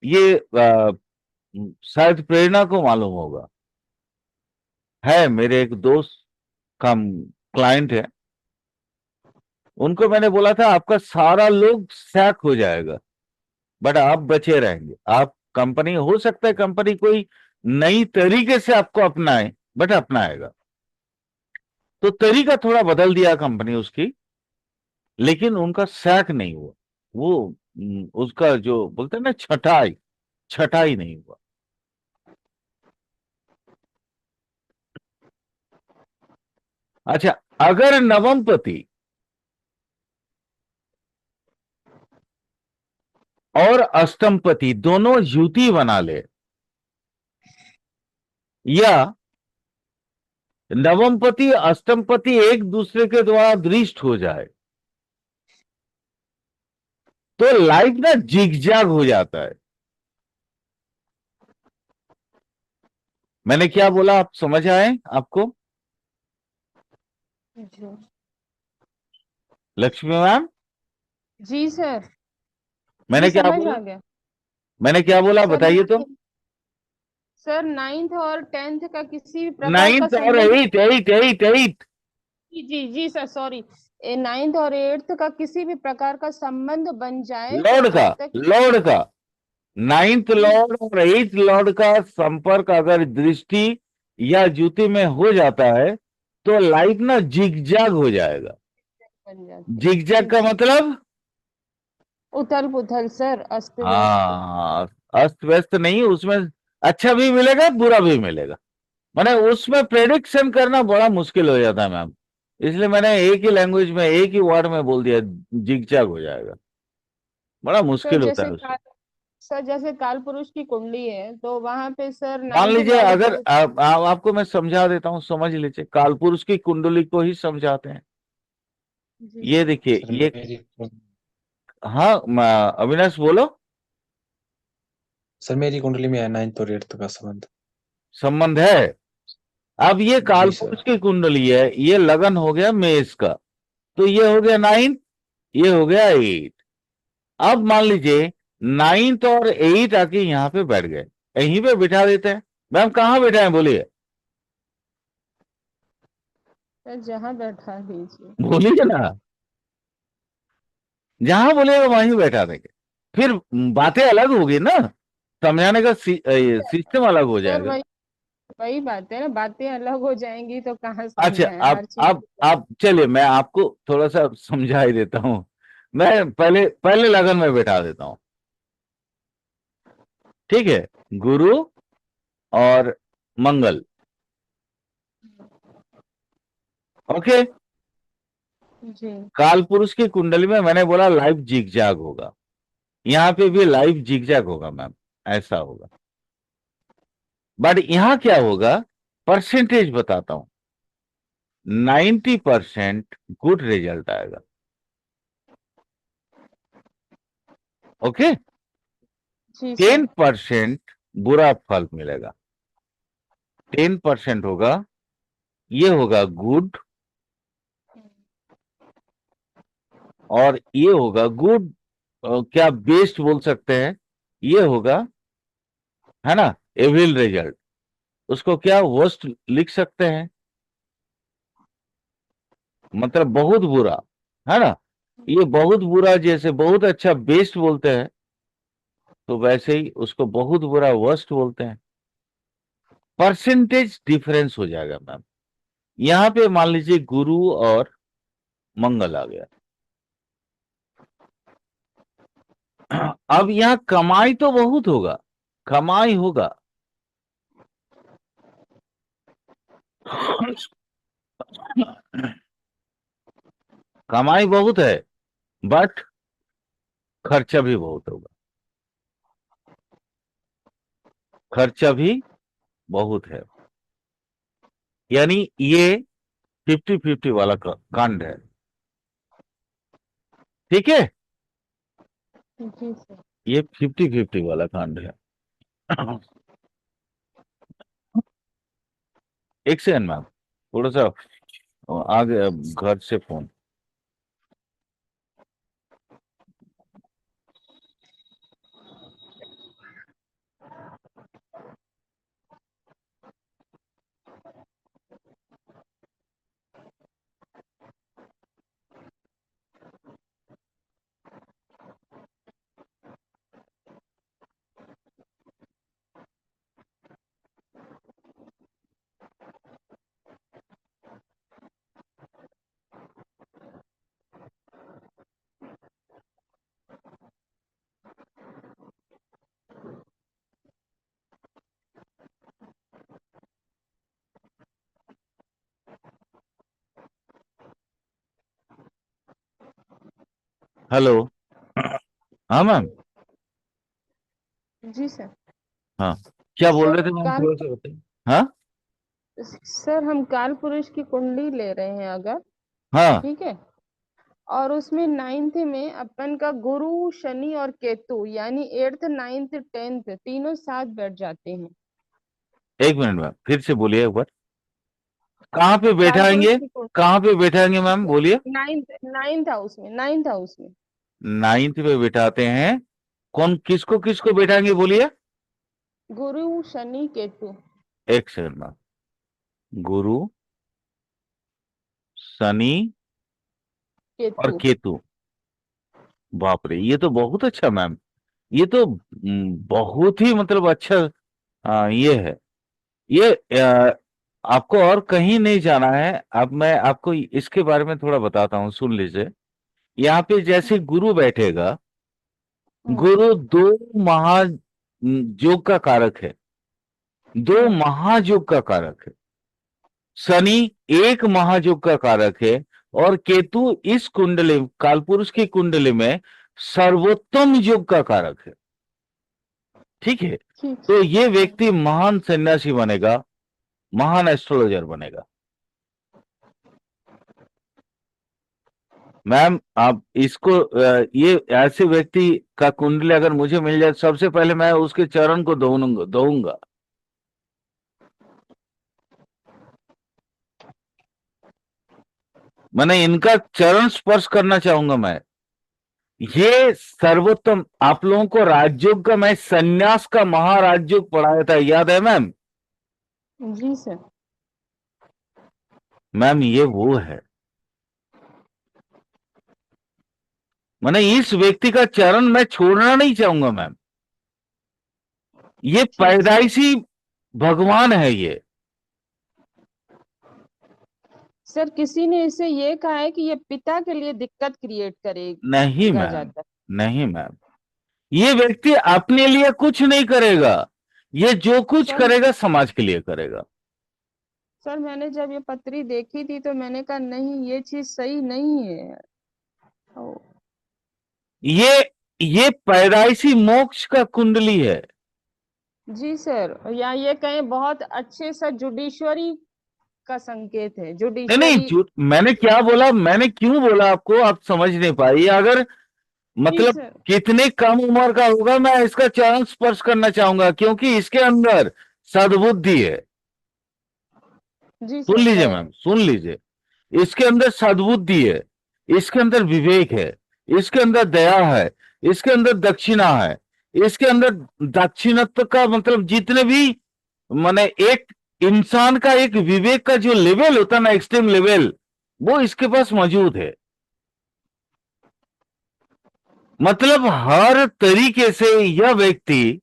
ये शायद प्रेरणा को मालूम होगा, है मेरे एक दोस्त का क्लाइंट है, उनको मैंने बोला था आपका सारा लोग सैक हो जाएगा, बट आप बचे रहेंगे। आप कंपनी, हो सकता है कंपनी कोई नई तरीके से आपको अपनाए, बट अपनाएगा। तो तरीका थोड़ा बदल दिया कंपनी उसकी, लेकिन उनका सैक नहीं हुआ। वो उसका जो बोलते हैं ना छटाई, छटाई नहीं हुआ। अच्छा, अगर नवमपति और अष्टमपति दोनों युति बना ले, या नवमपति अष्टमपति एक दूसरे के द्वारा दृष्ट हो जाए, तो लाइफ ना जिगजैग हो जाता है। मैंने क्या बोला, आप समझ आए आपको? जी लक्ष्मी मैम, जी सर, जी मैंने क्या समझ बोला? आ गया। मैंने क्या बोला सर बताइए तो? सर 9th और 10th का किसी भी प्रकार का 9th और संबंध। 8th। जी जी जी सर, सॉरी। 9th और 8th का किसी भी प्रकार का संबंध बन जाए तो लॉर्ड का, जातक। लॉर्ड का 9th जी लॉर्ड और 8th लॉर्ड का संपर्क अगर दृष्टि या युति में हो जाता है, तो लाइफ ना जिगजैग हो जाएगा। बन जाते हैं। जिगजैग ठीक का है। मतलब? उथल पुथल सर, अस्त व्यस्त। हाँ, अस्त व्यस्त नहीं, उसमें अच्छा भी मिलेगा बुरा भी मिलेगा। मैंने उसमें प्रेडिक्शन करना बड़ा मुश्किल हो जाता है मैम, इसलिए मैंने एक ही लैंग्वेज में एक ही वर्ड में बोल दिया, जिगजैग हो जाएगा। बड़ा सर मुश्किल होता है उसमें। सर जैसे काल पुरुष की कुंडली है तो वहां पे सर मान 9th लीजिए लॉर्ड अगर को। आपको मैं समझा देता हूं, समझ लीजिए, कालपुरुष की कुंडली को ही समझाते हैं। जी ये देखिए सर ये, मेरी हाँ अविनाश बोलो। सर मेरी कुंडली में है 9th और 8th का संबंध। संबंध है? अब ये जी कालपुरुष सर। की कुंडली है, ये लगन हो गया मेष का, तो ये हो गया 9, ये हो गया 8। अब मान लीजिए 9 और 8 आके यहाँ पे बैठ गए, यहीं पे बिठा देते हैं। मैम कहाँ बैठाएं बोलिए, सर जहाँ बैठा दीजिए। बोलिए ना, जहां बोलेगा वहीं बैठा देंगे। फिर बातें अलग होगी ना, समझाने का सिस्टम अलग हो सर जाएगा। वही वही बात है ना, बातें अलग हो जाएंगी तो कहाँ अच्छा, समझाएं अब हर चीज। अब चलिए मैं आपको थोड़ा सा समझा ही देता हूं। मैं पहले पहले लगन में बैठा देता हूं, ठीक है। गुरु और मंगल, ओके। जी काल पुरुष की कुंडली में मैंने बोला लाइफ जिगजैग होगा, यहाँ पे भी लाइफ जिगजैग होगा मैम, ऐसा होगा। बट यहां क्या होगा, परसेंटेज बताता हूं, 90% गुड रिजल्ट आएगा, ओके। जी सर। 10% बुरा फल मिलेगा, 10% होगा, ये होगा गुड, और ये होगा गुड, क्या बेस्ट बोल सकते हैं, ये होगा, है ना, एविल रिजल्ट। उसको क्या वर्स्ट लिख सकते हैं, मतलब बहुत बुरा, है ना। ये बहुत बुरा जैसे बहुत अच्छा बेस्ट बोलते हैं, तो वैसे ही उसको बहुत बुरा वर्स्ट बोलते हैं। परसेंटेज डिफरेंस हो जाएगा मैम। यहां पे मान लीजिए गुरु और मंगल आ गया, अब यहां कमाई तो बहुत होगा, कमाई होगा, कमाई बहुत है, बट खर्चा भी बहुत होगा, खर्चा भी बहुत है। यानी ये 50-50 वाला कांड है, ठीक है। जी सर। ये 50-50 वाला कांड है। एक सेकंड मैम, थोड़ा सा आगे घर से फोन। हेलो, हाँ मैम, जी सर। हाँ, क्या बोल सर रहे थे मैम, काल थोड़ा सा बताइए। हाँ सर हम काल पुरुष की कुंडली ले रहे हैं अगर, हाँ, ठीक है, और उसमें 9th में अपन का गुरु शनि और केतु यानी 8th 9th 10th तीनों साथ बैठ जाते हैं। एक मिनट मैम, फिर से बोलिए एक बार, कहाँ पे काल पुरुष बैठाएंगे, की कहाँ पे बैठाएंगे मैम कुंडली बोलिए। 9th हाउस में, 9th हाउस में। 9th पे बैठाते हैं, कौन किसको किसको बैठाएंगे बोलिए। गुरु शनि केतु। एक सेकंड मैम, गुरु शनि और केतु। केतु, बाप रे ये तो बहुत अच्छा मैम, ये तो बहुत ही मतलब अच्छा। ये है, ये आपको और कहीं नहीं जाना है। अब मैं आपको इसके बारे में थोड़ा बताता हूँ, सुन लीजिए। यहाँ पे जैसे गुरु बैठेगा, हम्म। गुरु दो महायोग का कारक है, दो हम्म। महायोग का कारक है। शनि एक महायोग का कारक है, और केतु इस कुंडली कालपुरुष की कुंडली में सर्वोत्तम योग का कारक है, ठीक है। ठीक। तो ये व्यक्ति महान सन्यासी बनेगा, महान एस्ट्रोलॉजर बनेगा। मैम आप इसको ये ऐसे व्यक्ति का कुंडली अगर मुझे मिल जाए, सबसे पहले मैं उसके चरण को धोऊंगा धोऊंगा। मैंने इनका चरण स्पर्श करना चाहूंगा मैं। ये सर्वोत्तम, आप लोगों को राजयोग का मैं सन्यास का महाराजयोग पढ़ाया था, याद है मैम? जी सर। मैम ये वो है। मैंने इस व्यक्ति का चरण मैं छोड़ना नहीं चाहूंगा मैम। ये ठीक सर। पैदाइशी भगवान है ये। सर किसी ने इसे ये कहा है कि ये पिता के लिए दिक्कत क्रिएट नहीं करेगा मैम, ज्यादा। नहीं मैम, ये व्यक्ति अपने लिए कुछ नहीं करेगा। ये जो कुछ सर करेगा समाज के लिए करेगा। सर मैंने जब ये पत्री देखी थी तो मैंने कहा नहीं ये चीज सही नहीं है। ओ, ये पैदाइशी मोक्ष का कुंडली है। जी सर, या ये कहें बहुत अच्छे से जुडिशरी का संकेत है, नहीं नहीं, जुडिशरी। मैंने क्या बोला, मैंने क्यों बोला आपको, आप समझ नहीं पाई। अगर जी मतलब सर। कितने कम उम्र का होगा, मैं इसका चरण स्पर्श करना चाहूंगा, क्योंकि इसके अंदर सद्बुद्धि है। जी सुन सर लीजिए है। मैम, सुन लीजिए। इसके अंदर सद्बुद्धि है, इसके अंदर विवेक है, इसके अंदर दया है, इसके अंदर दक्षिणा है, इसके अंदर दाक्षिणात्व का मतलब जितने भी माने एक इंसान का एक विवेक का जो लेवल होता है ना, एक्सट्रीम लेवल, वो इसके पास मौजूद है। मतलब हर तरीके से यह व्यक्ति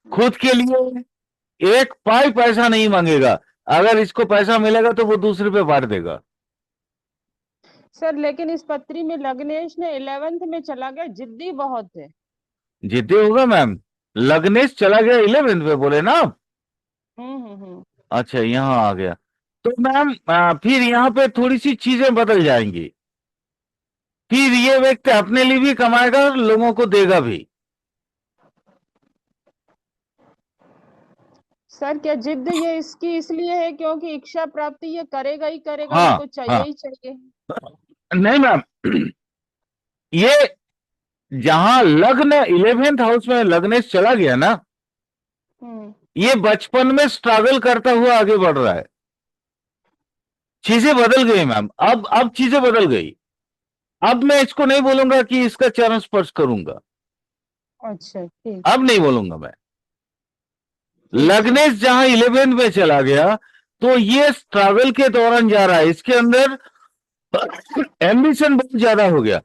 खुद के लिए एक पाई पैसा नहीं मांगेगा। अगर इसको पैसा मिलेगा तो वो दूसरे पे बांट देगा। सर लेकिन इस पत्री में लग्नेश ने 11th में चला गया, जिद्दी बहुत है। जिद्दी होगा मैम। लग्नेश चला गया 11th पे बोले ना आप? हम्म। अच्छा, यहां आ गया तो मैम फिर यहाँ पे थोड़ी सी चीजें बदल जाएंगी। फिर ये व्यक्ति अपने लिए भी कमाएगा और लोगों को देगा भी। सर क्या जिद ये इसकी इसलिए है क्योंकि इच्छा प्राप्ति ये करेगा ही करेगा, हाँ इसको चाहिए हाँ, ही चाहिए। नहीं मैम, ये जहां लग्न 11th हाउस में लग्नेश चला गया ना, हम्म। ये बचपन में स्ट्रगल करता हुआ आगे बढ़ रहा है। चीजें बदल गई मैम, अब चीजें बदल गई। अब मैं इसको नहीं बोलूंगा कि इसका चरण स्पर्श करूंगा, अच्छा ठीक। अब नहीं बोलूंगा मैं। ठीक सर। लग्नेश जहां 11th में चला गया तो ये स्ट्रगल के दौरान जा रहा है, इसके अंदर एम्बिशन बहुत ज्यादा हो गया।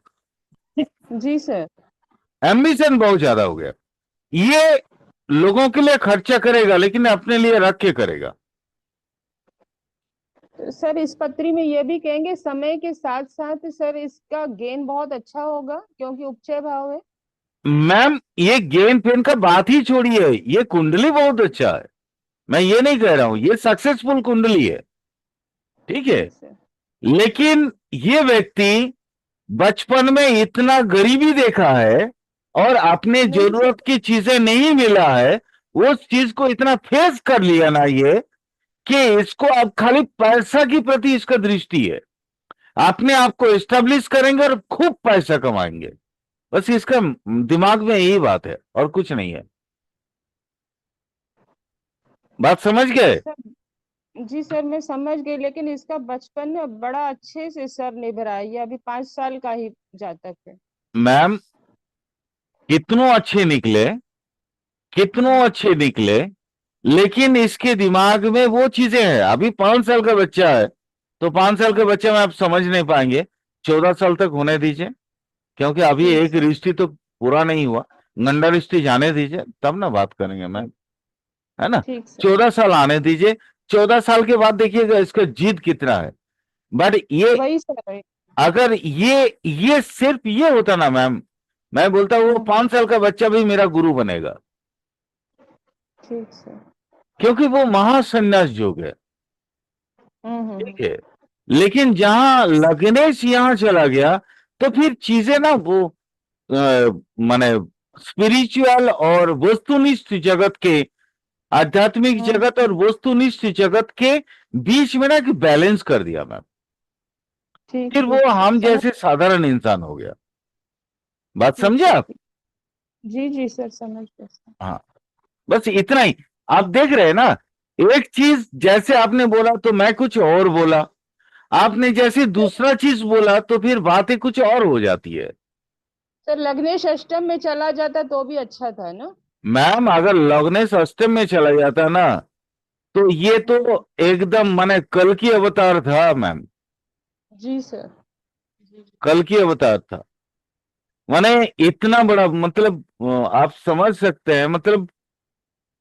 जी सर। एम्बिशन बहुत ज्यादा हो गया। ये लोगों के लिए खर्चा करेगा लेकिन अपने लिए रख के करेगा। सर इस पत्री में ये भी कहेंगे समय के साथ साथ सर इसका गेन बहुत अच्छा होगा क्योंकि उपचय भाव है। मैम ये गेन पेन का बात ही छोड़िए, ये कुंडली बहुत अच्छा है। मैं ये नहीं कह रहा हूं, ये सक्सेसफुल कुंडली है, ठीक है। ठीक सर। लेकिन ये व्यक्ति बचपन में इतना गरीबी देखा है और अपने नहीं सर। जरूरत की चीजें नहीं मिला है, उस चीज को इतना फेस कर लिया ना ये, कि इसको अब खाली पैसा की प्रति इसका दृष्टि है। अपने आप को एस्टेब्लिश करेंगे और खूब पैसा कमाएंगे, बस इसका दिमाग में यही बात है और कुछ नहीं है। बात समझ गए? सर जी सर मैं समझ गई, लेकिन इसका बचपन में बड़ा अच्छे से सर निभ रहा है, ये अभी 5 साल का ही जातक है। मैम कितनों अच्छे निकले, कितनों अच्छे निकले, लेकिन इसके दिमाग में वो चीजें हैं। अभी 5 साल का बच्चा है, तो 5 साल के बच्चे में आप समझ नहीं पाएंगे। 14 साल तक होने दीजिए, क्योंकि अभी ठीक एक सर। रिश्ते तो पूरा नहीं हुआ। गंडा रिश्ते जाने दीजिए, तब ना बात करेंगे मैम, है ना। ठीक सर। 14 साल आने दीजिए, 14 साल के बाद देखिएगा इसका जिद कितना है। बट ये वही सर है। अगर ये सिर्फ ये होता ना मैम, मैं बोलता वो 5 साल का बच्चा भी मेरा गुरु बनेगा, ठीक सर। क्योंकि वो महासन्यास योग है, ठीक है। लेकिन जहां लग्नेश यहां चला गया तो फिर चीजें ना वो माने स्पिरिचुअल और वस्तुनिष्ठ जगत के, आध्यात्मिक जगत और वस्तुनिष्ठ जगत के बीच में ना कि बैलेंस कर दिया मैम। ठीक फिर वो ठीक हम समझ। जैसे साधारण इंसान हो गया। बात ठीक समझे सर आप? ठीक। जी जी सर समझ गए सर। हाँ, बस इतना ही। आप देख रहे हैं ना, एक चीज जैसे आपने बोला तो मैं कुछ और बोला, आपने जैसे दूसरा चीज बोला तो फिर बातें कुछ और हो जाती है। सर लग्नेश अष्टम में चला जाता तो भी अच्छा था ना। मैम अगर लग्नेश अष्टम में चला जाता ना तो ये तो एकदम माने कल की अवतार था मैम, जी सर। कल की अवतार था। माने इतना बड़ा मतलब आप समझ सकते हैं मतलब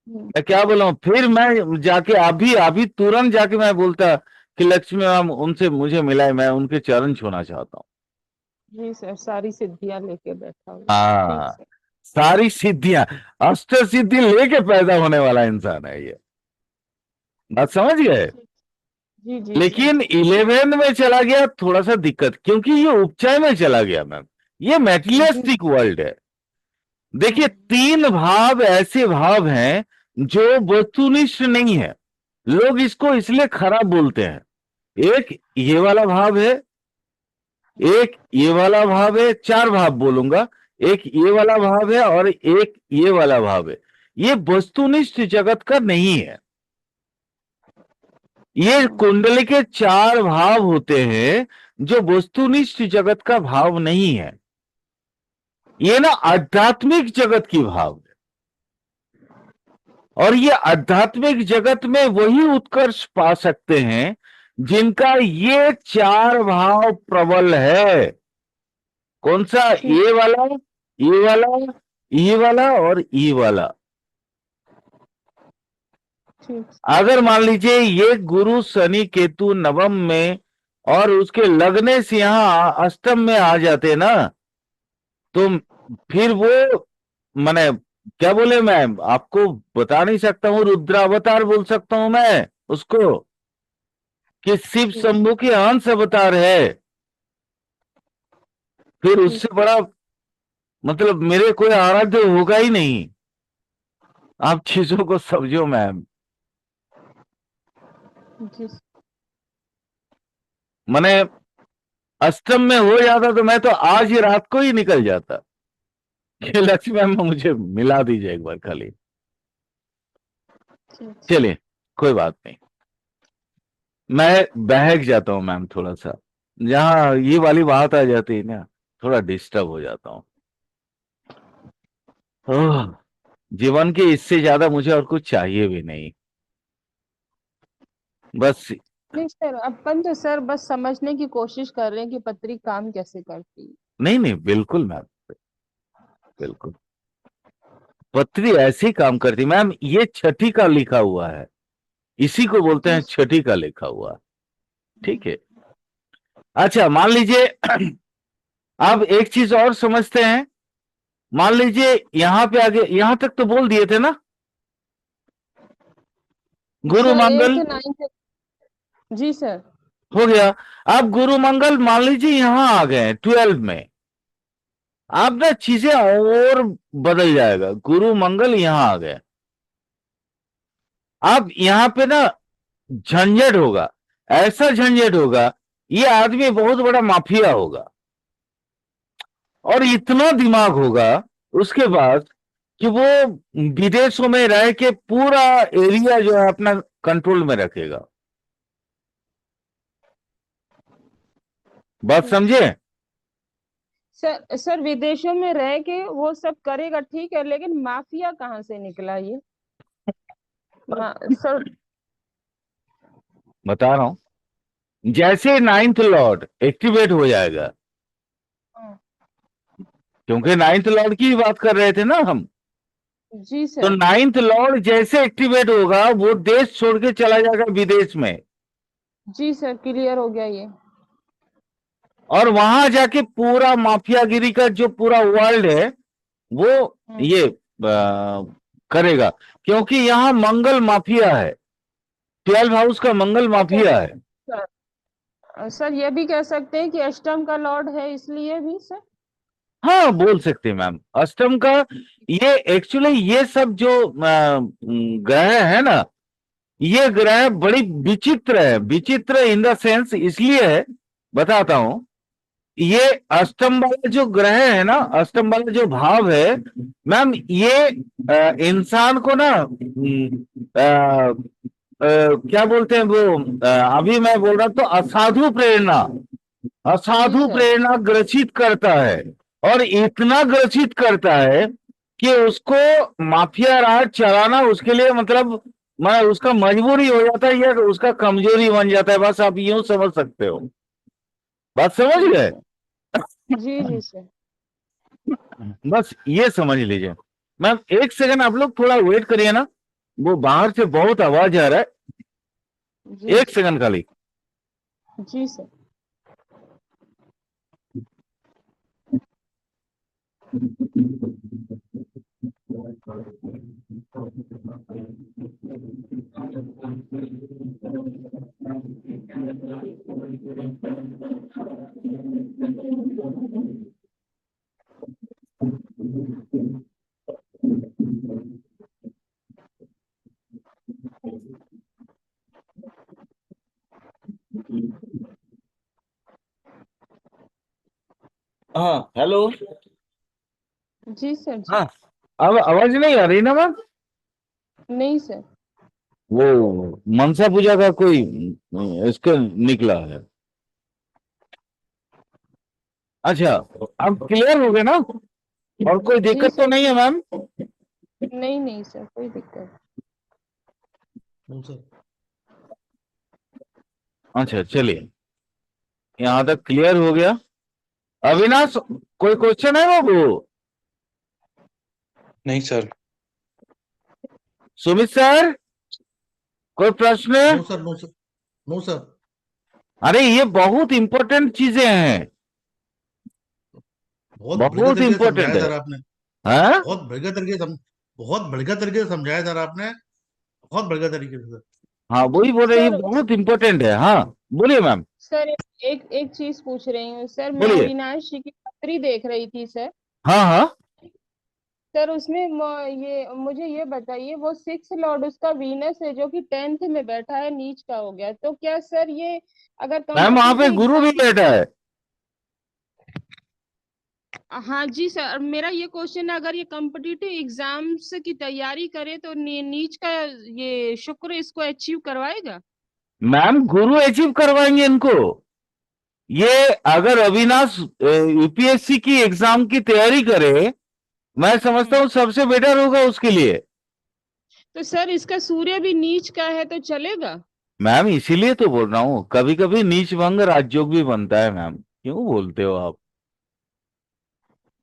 हम्म, मैं क्या बोला हूं। फिर मैं जाके अभी अभी तुरंत जाके मैं बोलता कि लक्ष्मी मैम उनसे मुझे मिला है, मैं उनके चरण छूना चाहता हूँ। जी सर सारी सिद्धियां लेके बैठा हुआ। ठीक हाँ, सर। सारी सिद्धियां, अष्ट सिद्धि लेके पैदा होने वाला इंसान है ये, बात समझ गए। ठीक। जी जी सर। लेकिन 11 में चला गया थोड़ा सा दिक्कत, क्योंकि ये उपचय में चला गया मैम, ये जी। मेटेरियलिस्टिक वर्ल्ड है। देखिए हम्म, 3 भाव ऐसे भाव हैं जो वस्तुनिष्ठ नहीं है, लोग इसको इसलिए खराब बोलते हैं। एक ये वाला भाव है, एक ये वाला भाव है, 4 भाव बोलूंगा। एक ये वाला भाव है और एक ये वाला भाव है। ये वस्तुनिष्ठ जगत का नहीं है। ये कुंडली के 4 भाव होते हैं जो वस्तुनिष्ठ जगत का भाव नहीं है। ये ना आध्यात्मिक जगत की भाव है, और ये आध्यात्मिक जगत में वही उत्कर्ष पा सकते हैं जिनका ये 4 भाव प्रबल है। कौन सा? ठीक। ये वाला, ये वाला, ये वाला और ये वाला। ठीक। अगर मान लीजिए ये गुरु शनि केतु नवम में और उसके लगने से यहां अष्टम में आ जाते ना, तो फिर वो माने क्या बोले, मैं आपको बता नहीं सकता हूं, रुद्रावतार बोल सकता हूं मैं उसको, कि शिव ठीक। शंभु के अंश अवतार है। फिर ठीक। उससे बड़ा मतलब मेरे कोई आराध्य होगा ही नहीं। आप चीजों को समझो मैम। जी। मैंने अष्टम में हो जाता तो मैं तो आज ही रात को ही निकल जाता कि लक्ष्मी मैम मुझे मिला दीजिए एक बार खाली। ठीक। चलिए कोई बात नहीं, मैं बहक जाता हूँ मैम थोड़ा सा, जहां ये वाली बात आ जाती है ना थोड़ा डिस्टर्ब हो जाता हूँ। ओह, जीवन के इससे ज्यादा मुझे और कुछ चाहिए भी नहीं, बस। नहीं सर अपन तो सर बस समझने की कोशिश कर रहे हैं कि पत्री काम कैसे करती है। नहीं नहीं बिल्कुल मैम, बिल्कुल पत्री ऐसी काम करती मैम। ये छठी का लिखा हुआ है, इसी को बोलते हैं जी। छठी का लिखा हुआ। ठीक है। अच्छा मान लीजिए अब एक चीज और समझते हैं। मान लीजिए यहां पे आगे, यहां तक तो बोल दिए थे ना, गुरु सर एट्थ मंगल नाइन्थ। जी सर। हो गया। अब गुरु मंगल मान लीजिए यहां आ गए 12 में, अब ना चीजें और बदल जाएगा। गुरु मंगल यहां आ गए, अब यहां पे ना झंझट होगा, ऐसा झंझट होगा, ये आदमी बहुत बड़ा माफिया होगा और इतना दिमाग होगा उसके पास कि वो विदेशों में रह के पूरा एरिया जो है अपना कंट्रोल में रखेगा। बात समझे? सर विदेशों में रह के वो सब करेगा ठीक है लेकिन माफिया कहाँ से निकला ये। सर। बता रहा हूं, जैसे नाइन्थ लॉर्ड एक्टिवेट हो जाएगा, हाँ, क्योंकि नाइन्थ लॉर्ड की ही बात कर रहे थे ना हम, जी तो सर। नाइन्थ लॉर्ड जैसे एक्टिवेट होगा वो देश छोड़ के चला जाएगा विदेश में, जी सर क्लियर हो गया ये। और वहां जाके पूरा माफियागिरी का जो पूरा वर्ल्ड है वो हम्म, ये करेगा, क्योंकि यहां मंगल माफिया है, 12 हाउस का मंगल अच्छा माफिया है। सर ये भी कह सकते हैं कि अष्टम का लॉर्ड है इसलिए भी सर। हाँ बोल सकते हैं मैम, अष्टम का। ये एक्चुअली ये सब जो ग्रह है ना, ये ग्रह बड़ी विचित्र है। विचित्र इन द सेंस इसलिए है, बताता हूं। ये अष्टम वाला जो ग्रह है ना, अष्टम वाला जो भाव है मैम, ये इंसान को ना क्या बोलते हैं वो, अभी मैं बोल रहा तो असाधु प्रेरणा, जी असाधु सर। प्रेरणा ग्रसित करता है, और इतना ग्रसित करता है कि उसको माफिया राज चलाना उसके लिए मतलब मैं उसका मजबूरी हो जाता है या उसका कमजोरी बन जाता है, बस आप यूं समझ सकते हो। बात समझ ठीक गए? सर। जी जी सर। बस ये समझ लीजिए। मैम एक सेकंड आप लोग थोड़ा वेट करिए ना, वो बाहर से बहुत आवाज आ रहा है, जी एक सेकंड खाली। जी सर। हाँ हेलो। जी सर। जी। हाँ अब आवाज नहीं आ रही ना मैम? नहीं सर। वो मनसा पूजा का कोई इसका निकला है। अच्छा, अब क्लियर हो गए ना? और कोई जी दिक्कत तो सर। नहीं है मैम? नहीं नहीं सर, कोई दिक्कत। No sir. अच्छा चलिए, यहाँ तक क्लियर हो गया। अविनाश कोई क्वेश्चन है बाबू? नहीं सर। सुमित सर कोई प्रश्न? No sir. No sir. No sir. अरे ये बहुत इंपॉर्टेंट चीजें हैं, बहुत बढ़िया बहुत तरीके से इंपॉर्टेंट समझाया है। सर आपने। हाँ बहुत बढ़िया तरीके से बहुत बढ़िया तरीके से समझाया सर आपने। बहुत बढ़िया तरीके से सर। हाँ वही बोल रहे, ये सर बहुत इंपॉर्टेंट है। हाँ बोलिए मैम। सर एक एक चीज पूछ रही हूँ सर, मैं बोलिए। अविनाश जी की पत्री देख रही थी सर। हाँ हाँ। सर उसमें ये मुझे ये बताइए, वो सिक्स लॉर्ड उसका वीनस है जो कि 10th में बैठा है, नीच का हो गया, तो क्या सर ये अगर मैम वहां पे कॉम्पिटिटिव गुरु भी एग्जाम। बैठा है। हाँ जी सर, मेरा ये क्वेश्चन है, अगर ये कॉम्पिटिटिव एग्जाम्स की तैयारी करे तो नीच का ये शुक्र इसको अचीव करवाएगा? मैम गुरु अचीव करवाएंगे इनको। ये अगर अविनाश यूपीएससी की एग्जाम की तैयारी करे, मैं समझता हूँ सबसे बेटर होगा उसके लिए। तो सर इसका सूर्य भी नीच का है तो चलेगा? मैम इसीलिए तो बोल रहा हूँ, कभी कभी नीच भंग राजयोग भी बनता है मैम, क्यों बोलते हो आप?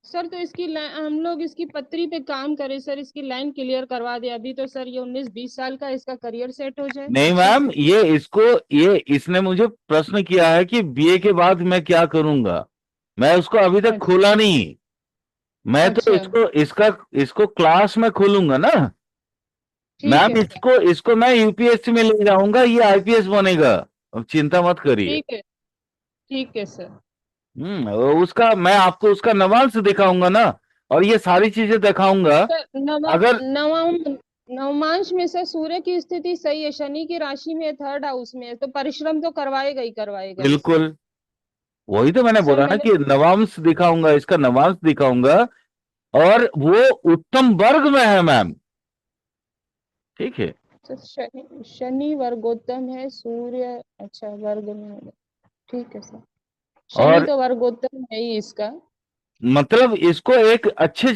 सर तो इसकी हम लोग इसकी पत्री पे काम करें सर, इसकी लाइन क्लियर करवा दे अभी, तो सर ये 19-20 साल का इसका करियर सेट हो जाए नहीं अच्छे मैम, से। ये इसको, ये इसने मुझे प्रश्न किया है कि बीए के बाद मैं क्या करूंगा। मैं उसको अभी तक अच्छा। खोला नहीं। मैं तो अच्छा। इसको इसका इसको क्लास में खोलूंगा ना ठीक मैम। है सर। इसको मैं यूपीएससी में ले जाऊंगा, ये आईपीएस बनेगा, अब चिंता मत करिए। ठीक है। ठीक है सर। उसका मैं आपको उसका नवांश दिखाऊंगा ना, और ये सारी चीजें दिखाऊंगा। सर अगर नवमांश में सर सूर्य की स्थिति सही है, शनि की राशि में, 3rd हाउस में है, तो परिश्रम तो करवाएगा ही करवाएगा इससे। बिल्कुल, वही तो मैंने सर बोला ना मैंने। कि नवांश दिखाऊंगा, इसका नवांश दिखाऊंगा, और वो उत्तम वर्ग में है मैम। ठीक है। सर शनि वर्गोत्तम है, सूर्य अच्छा वर्ग में है। ठीक है सर। शनि और तो वर्गोत्तम है ही इसका। मतलब इसको एक अच्छे